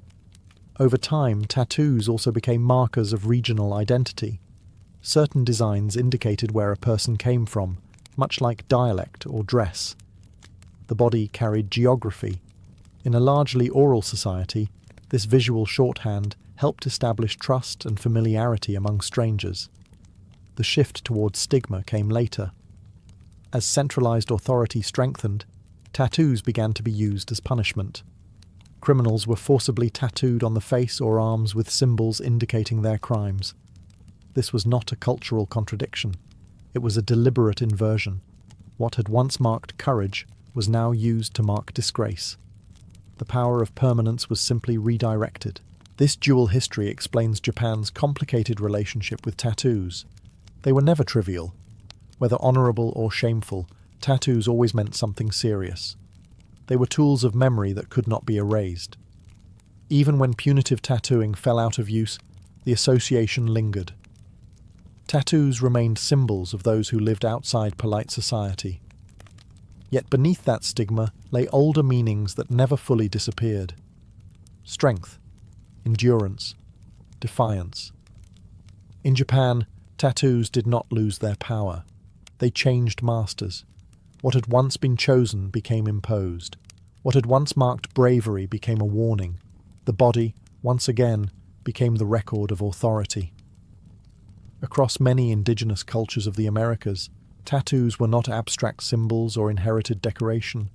Over time, tattoos also became markers of regional identity. Certain designs indicated where a person came from, much like dialect or dress. The body carried geography. In a largely oral society, this visual shorthand helped establish trust and familiarity among strangers. The shift towards stigma came later. As centralized authority strengthened, tattoos began to be used as punishment. Criminals were forcibly tattooed on the face or arms with symbols indicating their crimes. This was not a cultural contradiction. It was a deliberate inversion. What had once marked courage was now used to mark disgrace. The power of permanence was simply redirected. This dual history explains Japan's complicated relationship with tattoos. They were never trivial. Whether honorable or shameful, tattoos always meant something serious. They were tools of memory that could not be erased. Even when punitive tattooing fell out of use, the association lingered. Tattoos remained symbols of those who lived outside polite society. Yet beneath that stigma lay older meanings that never fully disappeared. Strength, endurance, defiance. In Japan, tattoos did not lose their power. They changed masters. What had once been chosen became imposed. What had once marked bravery became a warning. The body, once again, became the record of authority. Across many indigenous cultures of the Americas, tattoos were not abstract symbols or inherited decoration.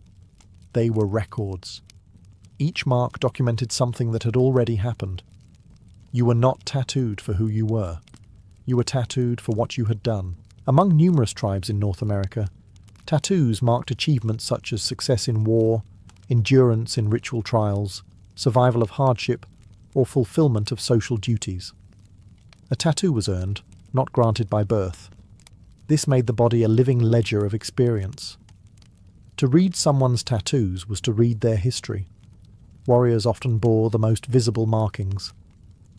They were records. Each mark documented something that had already happened. You were not tattooed for who you were. You were tattooed for what you had done. Among numerous tribes in North America, tattoos marked achievements such as success in war, endurance in ritual trials, survival of hardship, or fulfillment of social duties. A tattoo was earned, not granted by birth. This made the body a living ledger of experience. To read someone's tattoos was to read their history. Warriors often bore the most visible markings.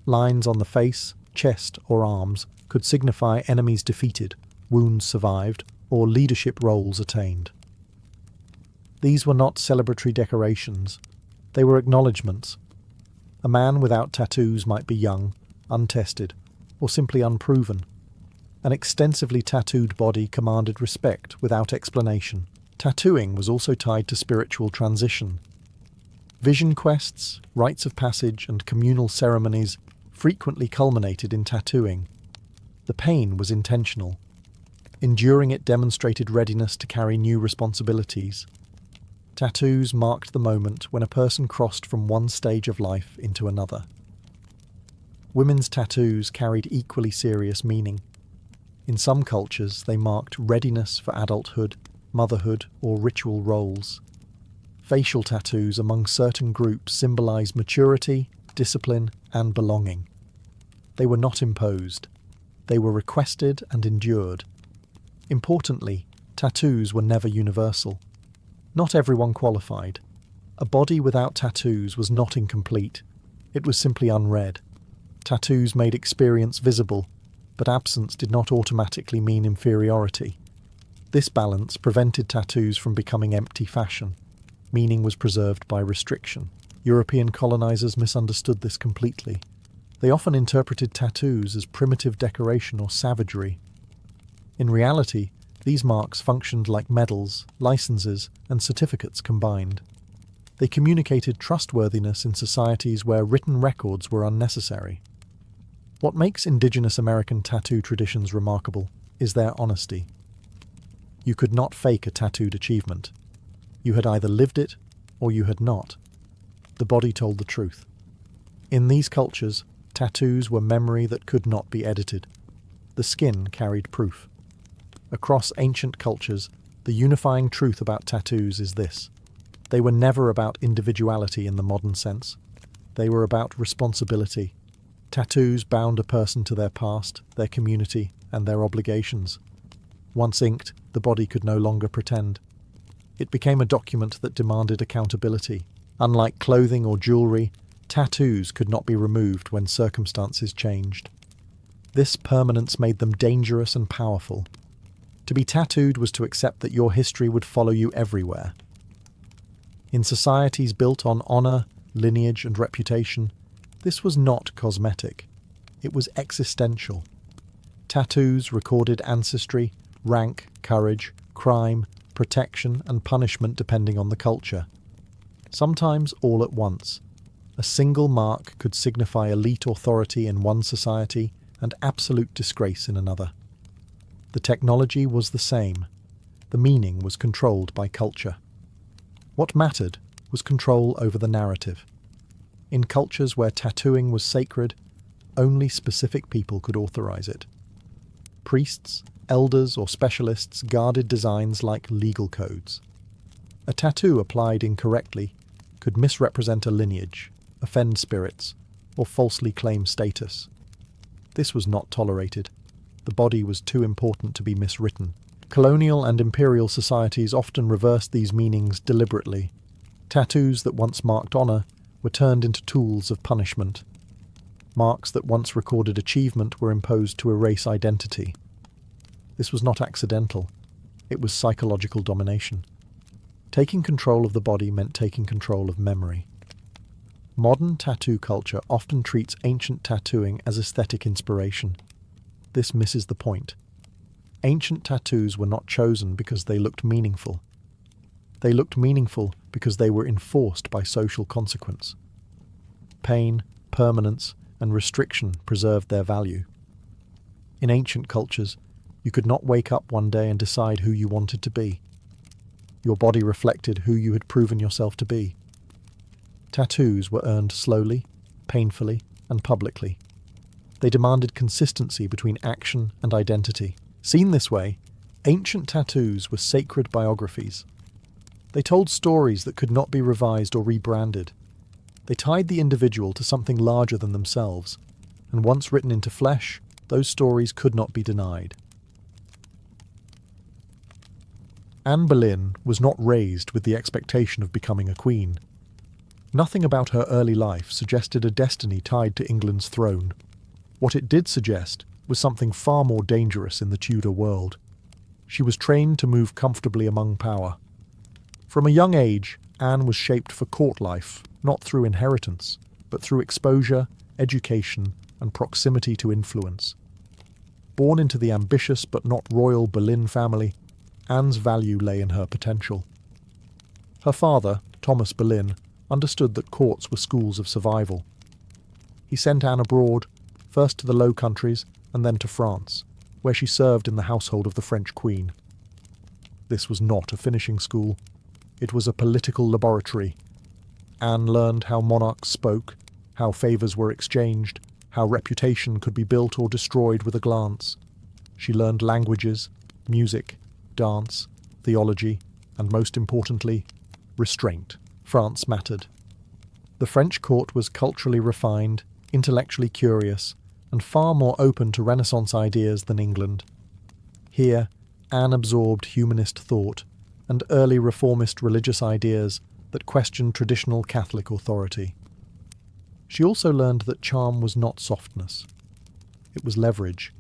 Lines on the face, chest, or arms could signify enemies defeated, wounds survived, or leadership roles attained. These were not celebratory decorations. They were acknowledgements. A man without tattoos might be young, untested, or simply unproven. An extensively tattooed body commanded respect without explanation. Tattooing was also tied to spiritual transition. Vision quests, rites of passage, and communal ceremonies frequently culminated in tattooing. The pain was intentional. Enduring it demonstrated readiness to carry new responsibilities. Tattoos marked the moment when a person crossed from one stage of life into another. Women's tattoos carried equally serious meaning. In some cultures, they marked readiness for adulthood, motherhood, or ritual roles. Facial tattoos among certain groups symbolized maturity, discipline, and belonging. They were not imposed. They were requested and endured. Importantly, tattoos were never universal. Not everyone qualified. A body without tattoos was not incomplete. It was simply unread. Tattoos made experience visible, but absence did not automatically mean inferiority. This balance prevented tattoos from becoming empty fashion. Meaning was preserved by restriction. European colonizers misunderstood this completely. They often interpreted tattoos as primitive decoration or savagery. In reality, these marks functioned like medals, licenses, and certificates combined. They communicated trustworthiness in societies where written records were unnecessary. What makes indigenous American tattoo traditions remarkable is their honesty. You could not fake a tattooed achievement. You had either lived it or you had not. The body told the truth. In these cultures, tattoos were memory that could not be edited. The skin carried proof. Across ancient cultures, the unifying truth about tattoos is this: they were never about individuality in the modern sense. They were about responsibility. Tattoos bound a person to their past, their community, and their obligations. Once inked, the body could no longer pretend. It became a document that demanded accountability. Unlike clothing or jewelry, tattoos could not be removed when circumstances changed. This permanence made them dangerous and powerful. To be tattooed was to accept that your history would follow you everywhere. In societies built on honor, lineage, and reputation, this was not cosmetic. It was existential. Tattoos recorded ancestry, rank, courage, crime, protection, and punishment depending on the culture. Sometimes all at once. A single mark could signify elite authority in one society and absolute disgrace in another. The technology was the same. The meaning was controlled by culture. What mattered was control over the narrative. In cultures where tattooing was sacred, only specific people could authorize it. Priests, elders, or specialists guarded designs like legal codes. A tattoo applied incorrectly could misrepresent a lineage, offend spirits, or falsely claim status. This was not tolerated. The body was too important to be miswritten. Colonial and imperial societies often reversed these meanings deliberately. Tattoos that once marked honor were turned into tools of punishment. Marks that once recorded achievement were imposed to erase identity. This was not accidental. It was psychological domination. Taking control of the body meant taking control of memory. Modern tattoo culture often treats ancient tattooing as aesthetic inspiration. This misses the point. Ancient tattoos were not chosen because they looked meaningful. They looked meaningful because they were enforced by social consequence. Pain, permanence, and restriction preserved their value. In ancient cultures, you could not wake up one day and decide who you wanted to be. Your body reflected who you had proven yourself to be. Tattoos were earned slowly, painfully, and publicly. They demanded consistency between action and identity. Seen this way, ancient tattoos were sacred biographies. They told stories that could not be revised or rebranded. They tied the individual to something larger than themselves, and once written into flesh, those stories could not be denied. Anne Boleyn was not raised with the expectation of becoming a queen. Nothing about her early life suggested a destiny tied to England's throne. What it did suggest was something far more dangerous in the Tudor world. She was trained to move comfortably among power. From a young age, Anne was shaped for court life, not through inheritance, but through exposure, education, and proximity to influence. Born into the ambitious but not royal Boleyn family, Anne's value lay in her potential. Her father, Thomas Boleyn, understood that courts were schools of survival. He sent Anne abroad, first to the Low Countries and then to France, where she served in the household of the French Queen. This was not a finishing school. It was a political laboratory. Anne learned how monarchs spoke, how favours were exchanged, how reputation could be built or destroyed with a glance. She learned languages, music, dance, theology, and most importantly, restraint. France mattered. The French court was culturally refined, intellectually curious, and far more open to Renaissance ideas than England. Here, Anne absorbed humanist thought and early reformist religious ideas that questioned traditional Catholic authority. She also learned that charm was not softness. It was leverage.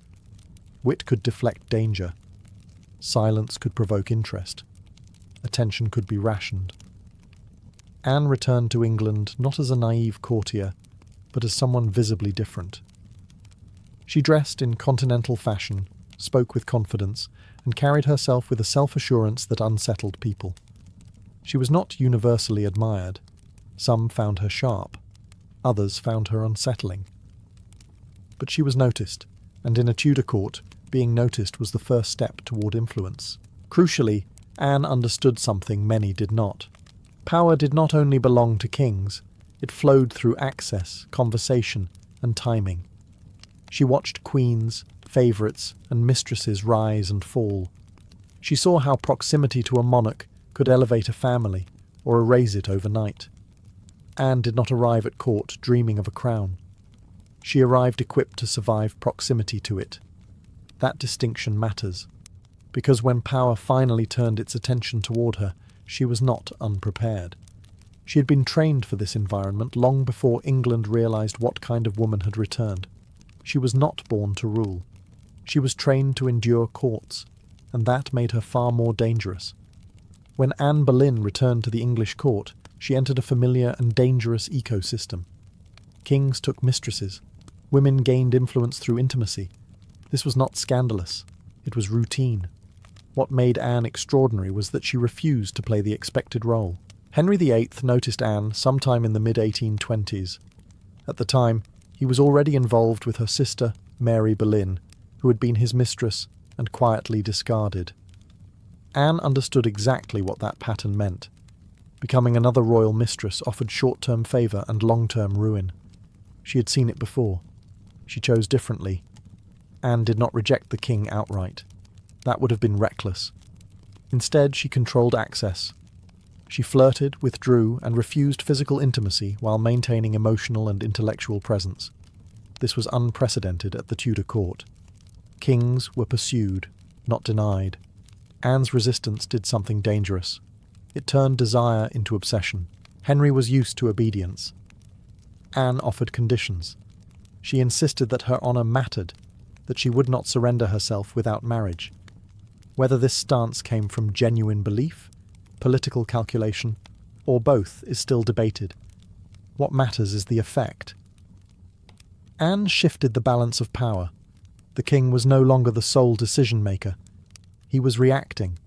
Wit could deflect danger. Silence could provoke interest. Attention could be rationed. Anne returned to England not as a naive courtier, but as someone visibly different. She dressed in continental fashion, spoke with confidence, and carried herself with a self-assurance that unsettled people. She was not universally admired. Some found her sharp. Others found her unsettling. But she was noticed, and in a Tudor court, being noticed was the first step toward influence. Crucially, Anne understood something many did not. Power did not only belong to kings, it flowed through access, conversation, and timing. She watched queens, favourites, and mistresses rise and fall. She saw how proximity to a monarch could elevate a family or erase it overnight. Anne did not arrive at court dreaming of a crown. She arrived equipped to survive proximity to it. That distinction matters, because when power finally turned its attention toward her, she was not unprepared. She had been trained for this environment long before England realised what kind of woman had returned. She was not born to rule. She was trained to endure courts, and that made her far more dangerous. When Anne Boleyn returned to the English court, she entered a familiar and dangerous ecosystem. Kings took mistresses. Women gained influence through intimacy. This was not scandalous. It was routine. What made Anne extraordinary was that she refused to play the expected role. Henry VIII noticed Anne sometime in the mid-1820s. At the time, he was already involved with her sister, Mary Boleyn, who had been his mistress and quietly discarded. Anne understood exactly what that pattern meant. Becoming another royal mistress offered short-term favour and long-term ruin. She had seen it before. She chose differently. Anne did not reject the king outright. That would have been reckless. Instead, she controlled access. She flirted, withdrew, and refused physical intimacy while maintaining emotional and intellectual presence. This was unprecedented at the Tudor court. Kings were pursued, not denied. Anne's resistance did something dangerous. It turned desire into obsession. Henry was used to obedience. Anne offered conditions. She insisted that her honour mattered, that she would not surrender herself without marriage. Whether this stance came from genuine belief, political calculation, or both is still debated. What matters is the effect. Anne shifted the balance of power. The king was no longer the sole decision-maker. He was reacting.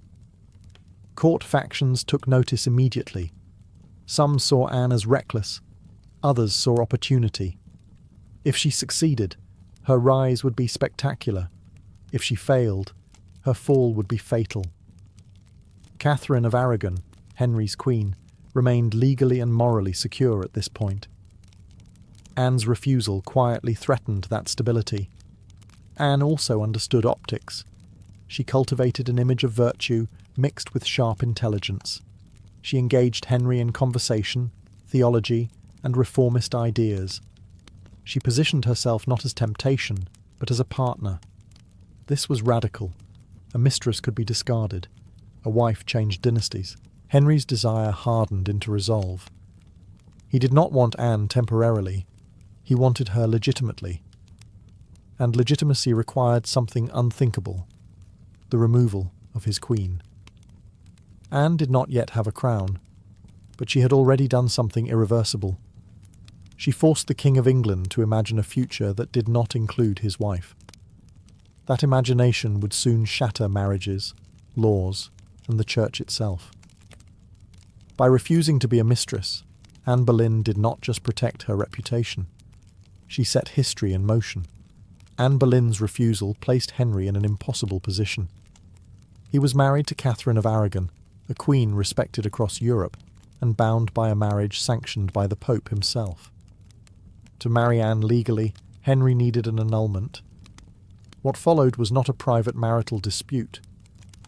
Court factions took notice immediately. Some saw Anne as reckless, others saw opportunity. If she succeeded, her rise would be spectacular. If she failed, her fall would be fatal. Catherine of Aragon, Henry's queen, remained legally and morally secure at this point. Anne's refusal quietly threatened that stability. Anne also understood optics. She cultivated an image of virtue mixed with sharp intelligence. She engaged Henry in conversation, theology, and reformist ideas. She positioned herself not as temptation, but as a partner. This was radical. A mistress could be discarded. A wife changed dynasties. Henry's desire hardened into resolve. He did not want Anne temporarily. He wanted her legitimately. And legitimacy required something unthinkable: the removal of his queen. Anne did not yet have a crown, but she had already done something irreversible. She forced the King of England to imagine a future that did not include his wife. That imagination would soon shatter marriages, laws, and the church itself. By refusing to be a mistress, Anne Boleyn did not just protect her reputation. She set history in motion. Anne Boleyn's refusal placed Henry in an impossible position. He was married to Catherine of Aragon, a queen respected across Europe, and bound by a marriage sanctioned by the Pope himself. To marry Anne legally, Henry needed an annulment. What followed was not a private marital dispute.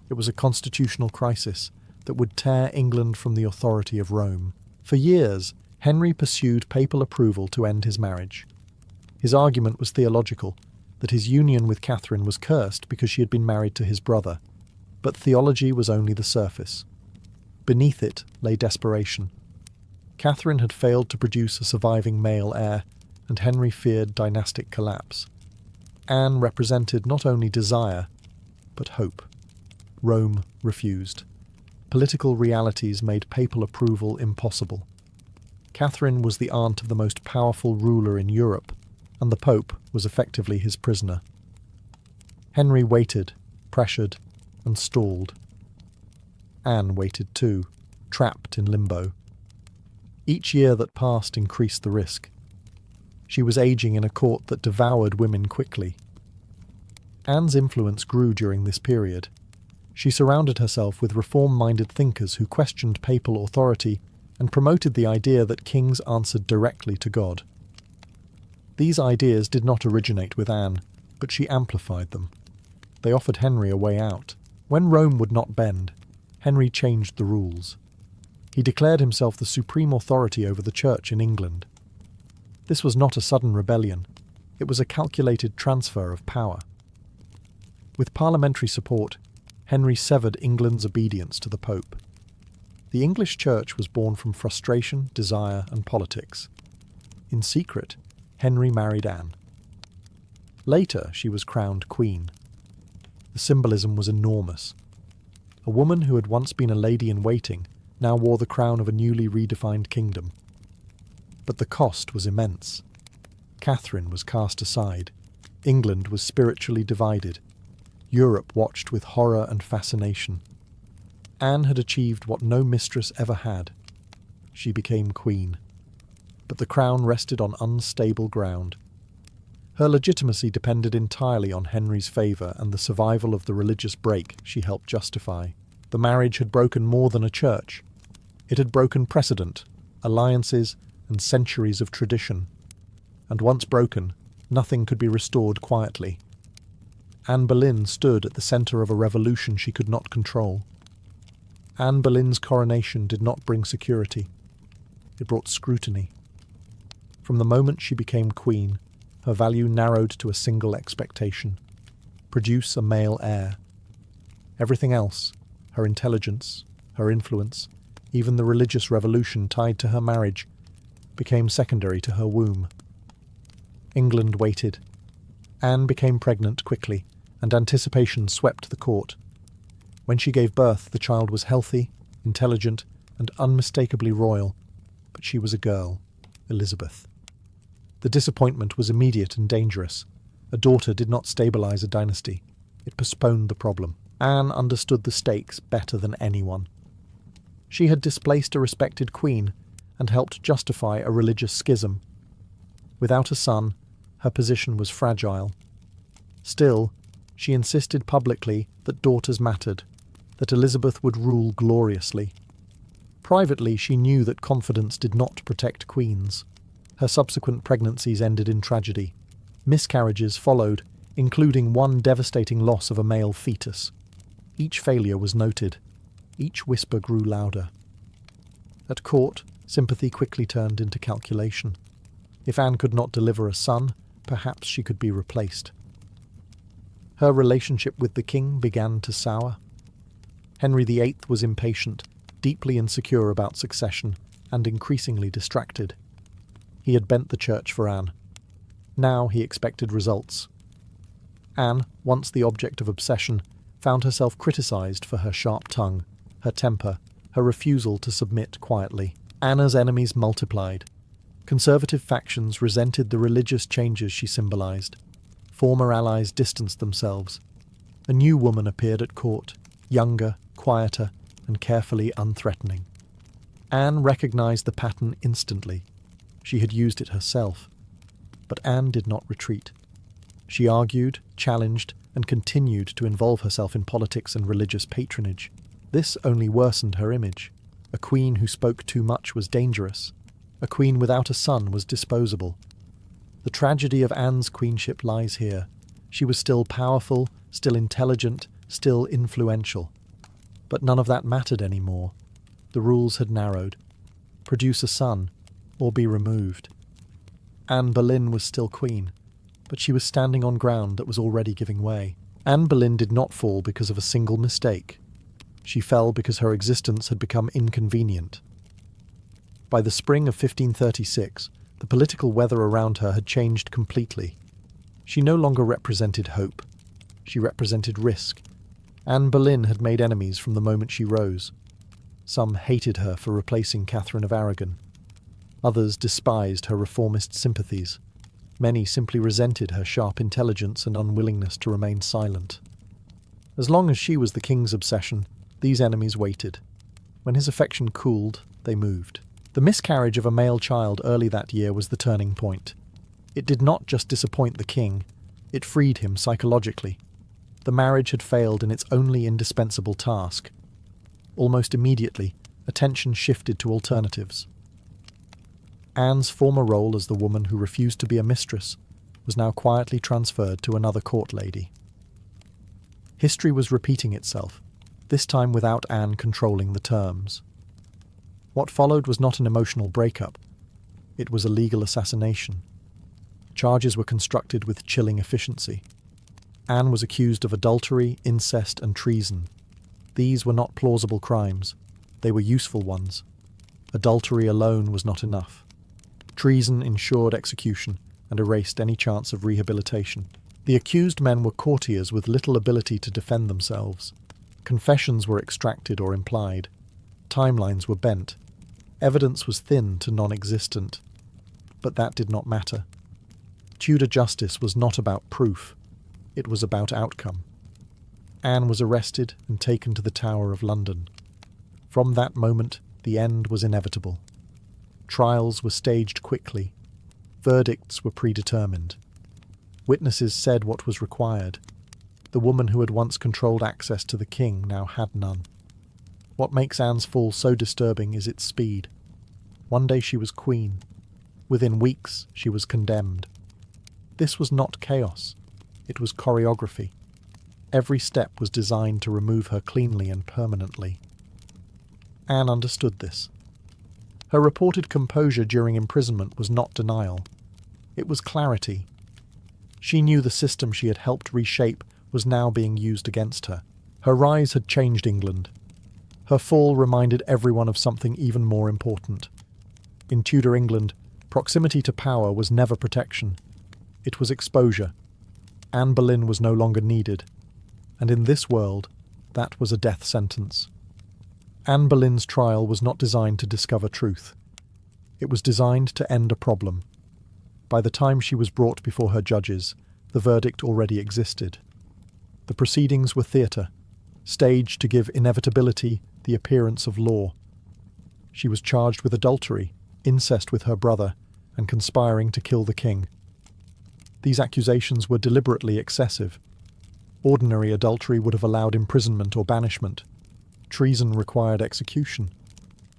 It was a constitutional crisis that would tear England from the authority of Rome. For years, Henry pursued papal approval to end his marriage. His argument was theological, that his union with Catherine was cursed because she had been married to his brother. But theology was only the surface. Beneath it lay desperation. Catherine had failed to produce a surviving male heir, and Henry feared dynastic collapse. Anne represented not only desire, but hope. Rome refused. Political realities made papal approval impossible. Catherine was the aunt of the most powerful ruler in Europe, and the Pope was effectively his prisoner. Henry waited, pressured, and stalled. Anne waited too, trapped in limbo. Each year that passed increased the risk. She was aging in a court that devoured women quickly. Anne's influence grew during this period. She surrounded herself with reform-minded thinkers who questioned papal authority and promoted the idea that kings answered directly to God. These ideas did not originate with Anne, but she amplified them. They offered Henry a way out. When Rome would not bend, Henry changed the rules. He declared himself the supreme authority over the church in England. This was not a sudden rebellion. It was a calculated transfer of power. With parliamentary support, Henry severed England's obedience to the Pope. The English church was born from frustration, desire, and politics. In secret, Henry married Anne. Later, she was crowned queen. The symbolism was enormous. A woman who had once been a lady-in-waiting now wore the crown of a newly redefined kingdom. But the cost was immense. Catherine was cast aside. England was spiritually divided. Europe watched with horror and fascination. Anne had achieved what no mistress ever had. She became queen. But the crown rested on unstable ground. Her legitimacy depended entirely on Henry's favour and the survival of the religious break she helped justify. The marriage had broken more than a church. It had broken precedent, alliances, and centuries of tradition. And once broken, nothing could be restored quietly. Anne Boleyn stood at the centre of a revolution she could not control. Anne Boleyn's coronation did not bring security. It brought scrutiny. From the moment she became queen, her value narrowed to a single expectation: produce a male heir. Everything else, her intelligence, her influence, even the religious revolution tied to her marriage, became secondary to her womb. England waited. Anne became pregnant quickly, and anticipation swept the court. When she gave birth, the child was healthy, intelligent, and unmistakably royal, but she was a girl, Elizabeth. The disappointment was immediate and dangerous. A daughter did not stabilize a dynasty. It postponed the problem. Anne understood the stakes better than anyone. She had displaced a respected queen and helped justify a religious schism. Without a son, her position was fragile. Still, she insisted publicly that daughters mattered, that Elizabeth would rule gloriously. Privately, she knew that confidence did not protect queens. Her subsequent pregnancies ended in tragedy. Miscarriages followed, including one devastating loss of a male fetus. Each failure was noted. Each whisper grew louder. At court, sympathy quickly turned into calculation. If Anne could not deliver a son, perhaps she could be replaced. Her relationship with the king began to sour. Henry VIII was impatient, deeply insecure about succession, and increasingly distracted. He had bent the church for Anne. Now he expected results. Anne, once the object of obsession, found herself criticized for her sharp tongue, her temper, her refusal to submit quietly. Anne's enemies multiplied. Conservative factions resented the religious changes she symbolized. Former allies distanced themselves. A new woman appeared at court, younger, quieter, and carefully unthreatening. Anne recognized the pattern instantly. She had used it herself. But Anne did not retreat. She argued, challenged, and continued to involve herself in politics and religious patronage. This only worsened her image. A queen who spoke too much was dangerous. A queen without a son was disposable. The tragedy of Anne's queenship lies here. She was still powerful, still intelligent, still influential. But none of that mattered anymore. The rules had narrowed. Produce a son, or be removed. Anne Boleyn was still queen, but she was standing on ground that was already giving way. Anne Boleyn did not fall because of a single mistake. She fell because her existence had become inconvenient. By the spring of 1536, the political weather around her had changed completely. She no longer represented hope. She represented risk. Anne Boleyn had made enemies from the moment she rose. Some hated her for replacing Catherine of Aragon. Others despised her reformist sympathies. Many simply resented her sharp intelligence and unwillingness to remain silent. As long as she was the king's obsession, these enemies waited. When his affection cooled, they moved. The miscarriage of a male child early that year was the turning point. It did not just disappoint the king, it freed him psychologically. The marriage had failed in its only indispensable task. Almost immediately, attention shifted to alternatives. Anne's former role as the woman who refused to be a mistress was now quietly transferred to another court lady. History was repeating itself, this time without Anne controlling the terms. What followed was not an emotional breakup. It was a legal assassination. Charges were constructed with chilling efficiency. Anne was accused of adultery, incest, and treason. These were not plausible crimes. They were useful ones. Adultery alone was not enough. Treason ensured execution and erased any chance of rehabilitation. The accused men were courtiers with little ability to defend themselves. Confessions were extracted or implied. Timelines were bent. Evidence was thin to non-existent. But that did not matter. Tudor justice was not about proof. It was about outcome. Anne was arrested and taken to the Tower of London. From that moment, the end was inevitable. Trials were staged quickly. Verdicts were predetermined. Witnesses said what was required. The woman who had once controlled access to the king now had none. What makes Anne's fall so disturbing is its speed. One day she was queen. Within weeks, she was condemned. This was not chaos. It was choreography. Every step was designed to remove her cleanly and permanently. Anne understood this. Her reported composure during imprisonment was not denial. It was clarity. She knew the system she had helped reshape was now being used against her. Her rise had changed England. Her fall reminded everyone of something even more important. In Tudor England, proximity to power was never protection. It was exposure. Anne Boleyn was no longer needed, and in this world, that was a death sentence. Anne Boleyn's trial was not designed to discover truth. It was designed to end a problem. By the time she was brought before her judges, the verdict already existed. The proceedings were theatre, staged to give inevitability the appearance of law. She was charged with adultery, incest with her brother, and conspiring to kill the king. These accusations were deliberately excessive. Ordinary adultery would have allowed imprisonment or banishment. Treason required execution.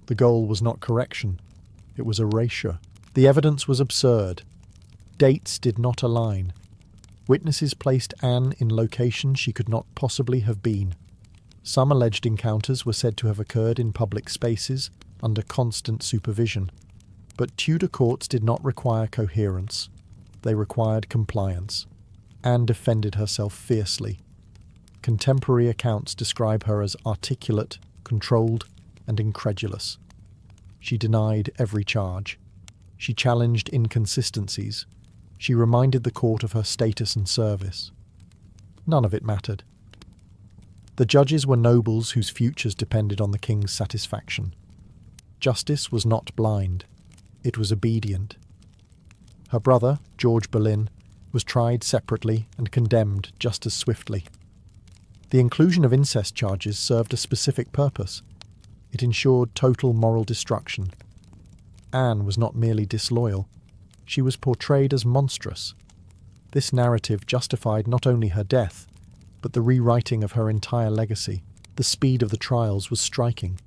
The goal was not correction, it was erasure. The evidence was absurd. Dates did not align. Witnesses placed Anne in locations she could not possibly have been. Some alleged encounters were said to have occurred in public spaces, under constant supervision. But Tudor courts did not require coherence. They required compliance. Anne defended herself fiercely. Contemporary accounts describe her as articulate, controlled, and incredulous. She denied every charge. She challenged inconsistencies. She reminded the court of her status and service. None of it mattered. The judges were nobles whose futures depended on the king's satisfaction. Justice was not blind. It was obedient. Her brother, George Boleyn, was tried separately and condemned just as swiftly. The inclusion of incest charges served a specific purpose. It ensured total moral destruction. Anne was not merely disloyal. She was portrayed as monstrous. This narrative justified not only her death, but the rewriting of her entire legacy. The speed of the trials was striking.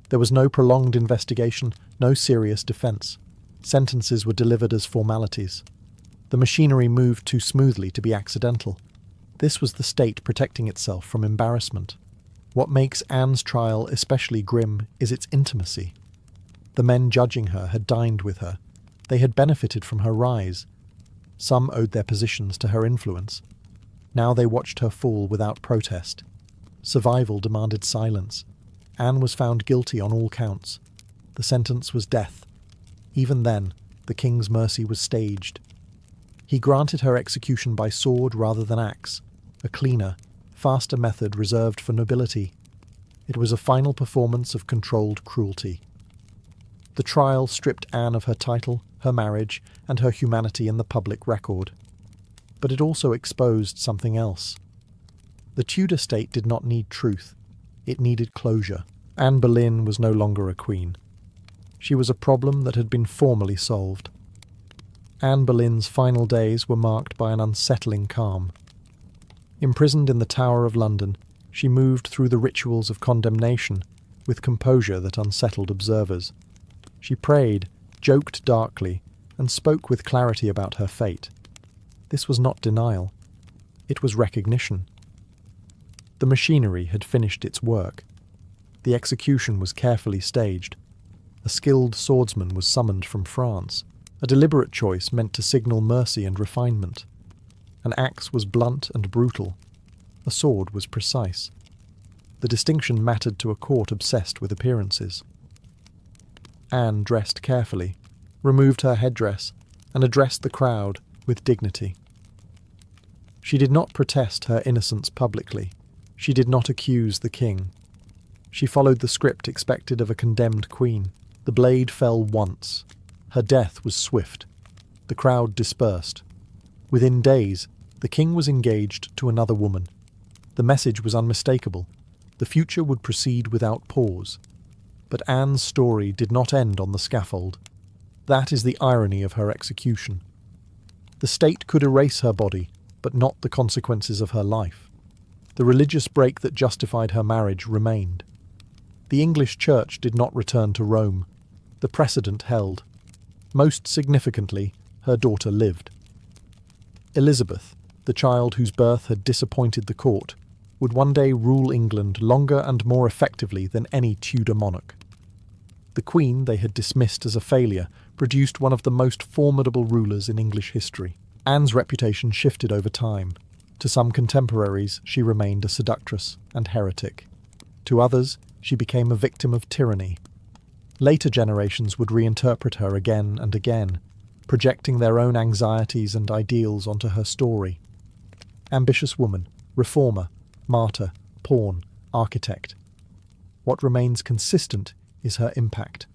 There was no prolonged investigation, no serious defence. Sentences were delivered as formalities. The machinery moved too smoothly to be accidental. This was the state protecting itself from embarrassment. What makes Anne's trial especially grim is its intimacy. The men judging her had dined with her. They had benefited from her rise. Some owed their positions to her influence. Now they watched her fall without protest. Survival demanded silence. Anne was found guilty on all counts. The sentence was death. Even then, the king's mercy was staged. He granted her execution by sword rather than axe, a cleaner, faster method reserved for nobility. It was a final performance of controlled cruelty. The trial stripped Anne of her title, her marriage, and her humanity in the public record. But it also exposed something else. The Tudor state did not need truth. It needed closure. Anne Boleyn was no longer a queen. She was a problem that had been formally solved. Anne Boleyn's final days were marked by an unsettling calm. Imprisoned in the Tower of London, she moved through the rituals of condemnation with composure that unsettled observers. She prayed, joked darkly, and spoke with clarity about her fate. This was not denial. It was recognition. The machinery had finished its work. The execution was carefully staged. A skilled swordsman was summoned from France, a deliberate choice meant to signal mercy and refinement. An axe was blunt and brutal. A sword was precise. The distinction mattered to a court obsessed with appearances. Anne dressed carefully, removed her headdress, and addressed the crowd with dignity. She did not protest her innocence publicly. She did not accuse the king. She followed the script expected of a condemned queen. The blade fell once. Her death was swift. The crowd dispersed. Within days, the king was engaged to another woman. The message was unmistakable. The future would proceed without pause. But Anne's story did not end on the scaffold. That is the irony of her execution. The state could erase her body, but not the consequences of her life. The religious break that justified her marriage remained. The English Church did not return to Rome. The precedent held. Most significantly, her daughter lived. Elizabeth, the child whose birth had disappointed the court, would one day rule England longer and more effectively than any Tudor monarch. The Queen they had dismissed as a failure produced one of the most formidable rulers in English history. Anne's reputation shifted over time. To some contemporaries, she remained a seductress and heretic. To others, she became a victim of tyranny. Later generations would reinterpret her again and again. projecting their own anxieties and ideals onto her story. Ambitious woman, reformer, martyr, pawn, architect. What remains consistent is her impact.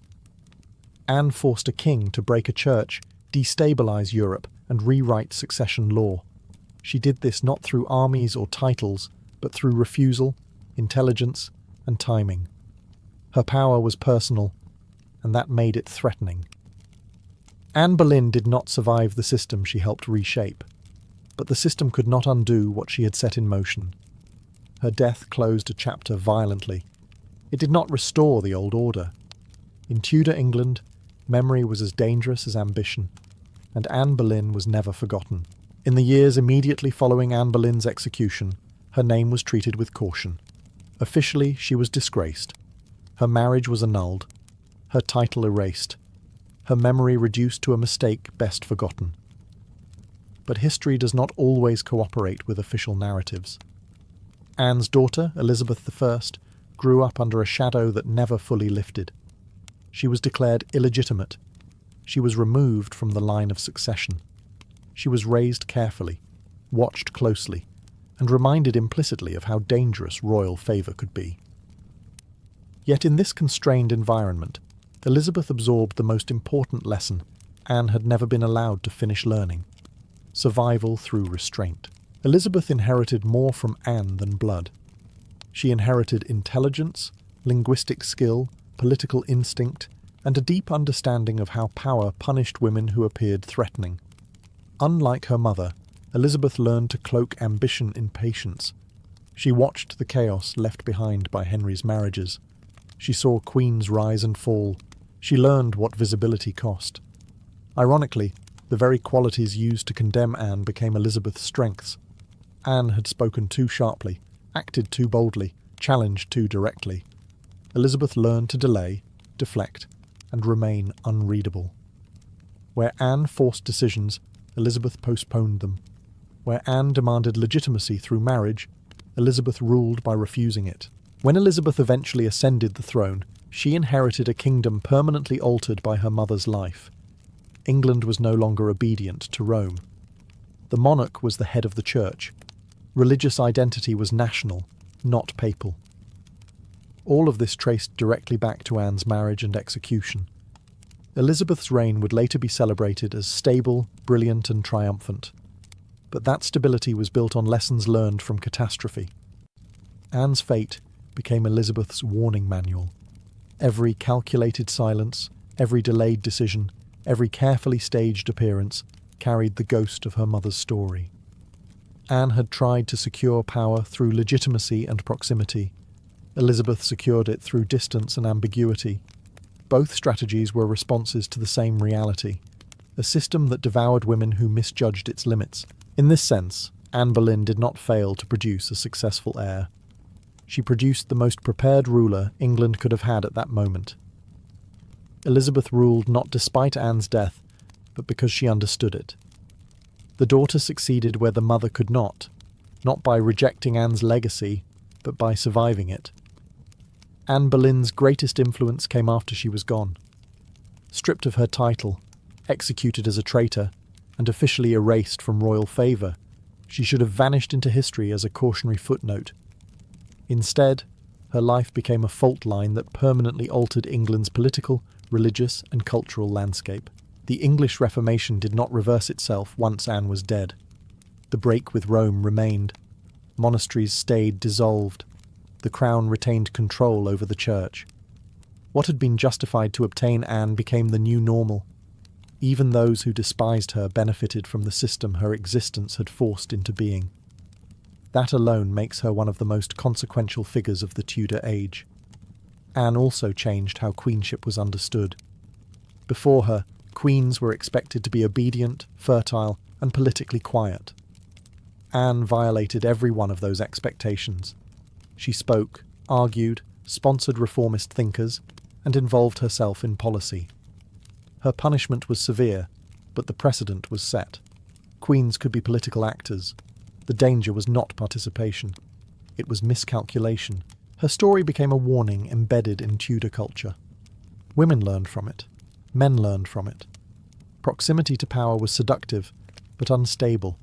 Anne forced a king to break a church, destabilise Europe, and rewrite succession law. She did this not through armies or titles, but through refusal, intelligence, and timing. Her power was personal, and that made it threatening. Anne Boleyn did not survive the system she helped reshape, but the system could not undo what she had set in motion. Her death closed a chapter violently. It did not restore the old order. In Tudor England, memory was as dangerous as ambition, and Anne Boleyn was never forgotten. In the years immediately following Anne Boleyn's execution, her name was treated with caution. Officially, she was disgraced. Her marriage was annulled, her title erased, her memory reduced to a mistake best forgotten. But history does not always cooperate with official narratives. Anne's daughter, Elizabeth I, grew up under a shadow that never fully lifted. She was declared illegitimate. She was removed from the line of succession. She was raised carefully, watched closely, and reminded implicitly of how dangerous royal favour could be. Yet in this constrained environment, Elizabeth absorbed the most important lesson Anne had never been allowed to finish learning: survival through restraint. Elizabeth inherited more from Anne than blood. She inherited intelligence, linguistic skill, political instinct, and a deep understanding of how power punished women who appeared threatening. Unlike her mother, Elizabeth learned to cloak ambition in patience. She watched the chaos left behind by Henry's marriages. She saw queens rise and fall. She learned what visibility cost. Ironically, the very qualities used to condemn Anne became Elizabeth's strengths. Anne had spoken too sharply, acted too boldly, challenged too directly. Elizabeth learned to delay, deflect, and remain unreadable. Where Anne forced decisions, Elizabeth postponed them. Where Anne demanded legitimacy through marriage, Elizabeth ruled by refusing it. When Elizabeth eventually ascended the throne, she inherited a kingdom permanently altered by her mother's life. England was no longer obedient to Rome. The monarch was the head of the church. Religious identity was national, not papal. All of this traced directly back to Anne's marriage and execution. Elizabeth's reign would later be celebrated as stable, brilliant, and triumphant. But that stability was built on lessons learned from catastrophe. Anne's fate became Elizabeth's warning manual. Every calculated silence, every delayed decision, every carefully staged appearance carried the ghost of her mother's story. Anne had tried to secure power through legitimacy and proximity. Elizabeth secured it through distance and ambiguity. Both strategies were responses to the same reality, a system that devoured women who misjudged its limits. In this sense, Anne Boleyn did not fail to produce a successful heir. She produced the most prepared ruler England could have had at that moment. Elizabeth ruled not despite Anne's death, but because she understood it. The daughter succeeded where the mother could not by rejecting Anne's legacy, but by surviving it. Anne Boleyn's greatest influence came after she was gone. Stripped of her title, executed as a traitor, and officially erased from royal favour, she should have vanished into history as a cautionary footnote. Instead, her life became a fault line that permanently altered England's political, religious, and cultural landscape. The English Reformation did not reverse itself once Anne was dead. The break with Rome remained. Monasteries stayed dissolved. The crown retained control over the church. What had been justified to obtain Anne became the new normal. Even those who despised her benefited from the system her existence had forced into being. That alone makes her one of the most consequential figures of the Tudor age. Anne also changed how queenship was understood. Before her, queens were expected to be obedient, fertile, and politically quiet. Anne violated every one of those expectations. She spoke, argued, sponsored reformist thinkers, and involved herself in policy. Her punishment was severe, but the precedent was set. Queens could be political actors. The danger was not participation. It was miscalculation. Her story became a warning embedded in Tudor culture. Women learned from it. Men learned from it. Proximity to power was seductive, but unstable.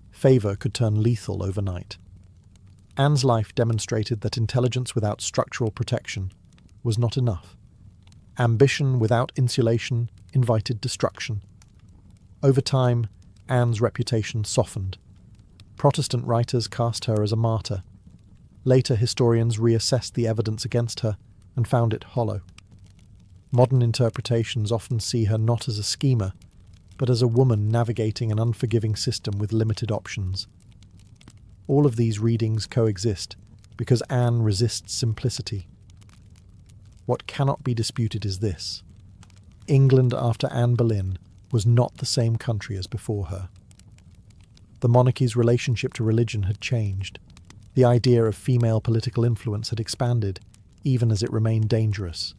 Favour could turn lethal overnight. Anne's life demonstrated that intelligence without structural protection was not enough. Ambition without insulation invited destruction. Over time, Anne's reputation softened. Protestant writers cast her as a martyr. Later historians reassessed the evidence against her and found it hollow. Modern interpretations often see her not as a schemer, but as a woman navigating an unforgiving system with limited options. All of these readings coexist because Anne resists simplicity. What cannot be disputed is this: England after Anne Boleyn was not the same country as before her. The monarchy's relationship to religion had changed. The idea of female political influence had expanded, even as it remained dangerous.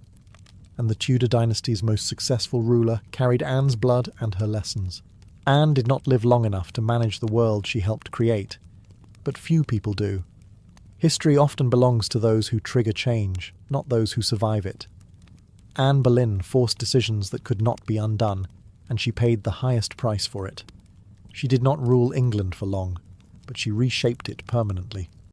And the Tudor dynasty's most successful ruler carried Anne's blood and her lessons. Anne did not live long enough to manage the world she helped create, but few people do. History often belongs to those who trigger change, not those who survive it. Anne Boleyn forced decisions that could not be undone, and she paid the highest price for it. She did not rule England for long, but she reshaped it permanently.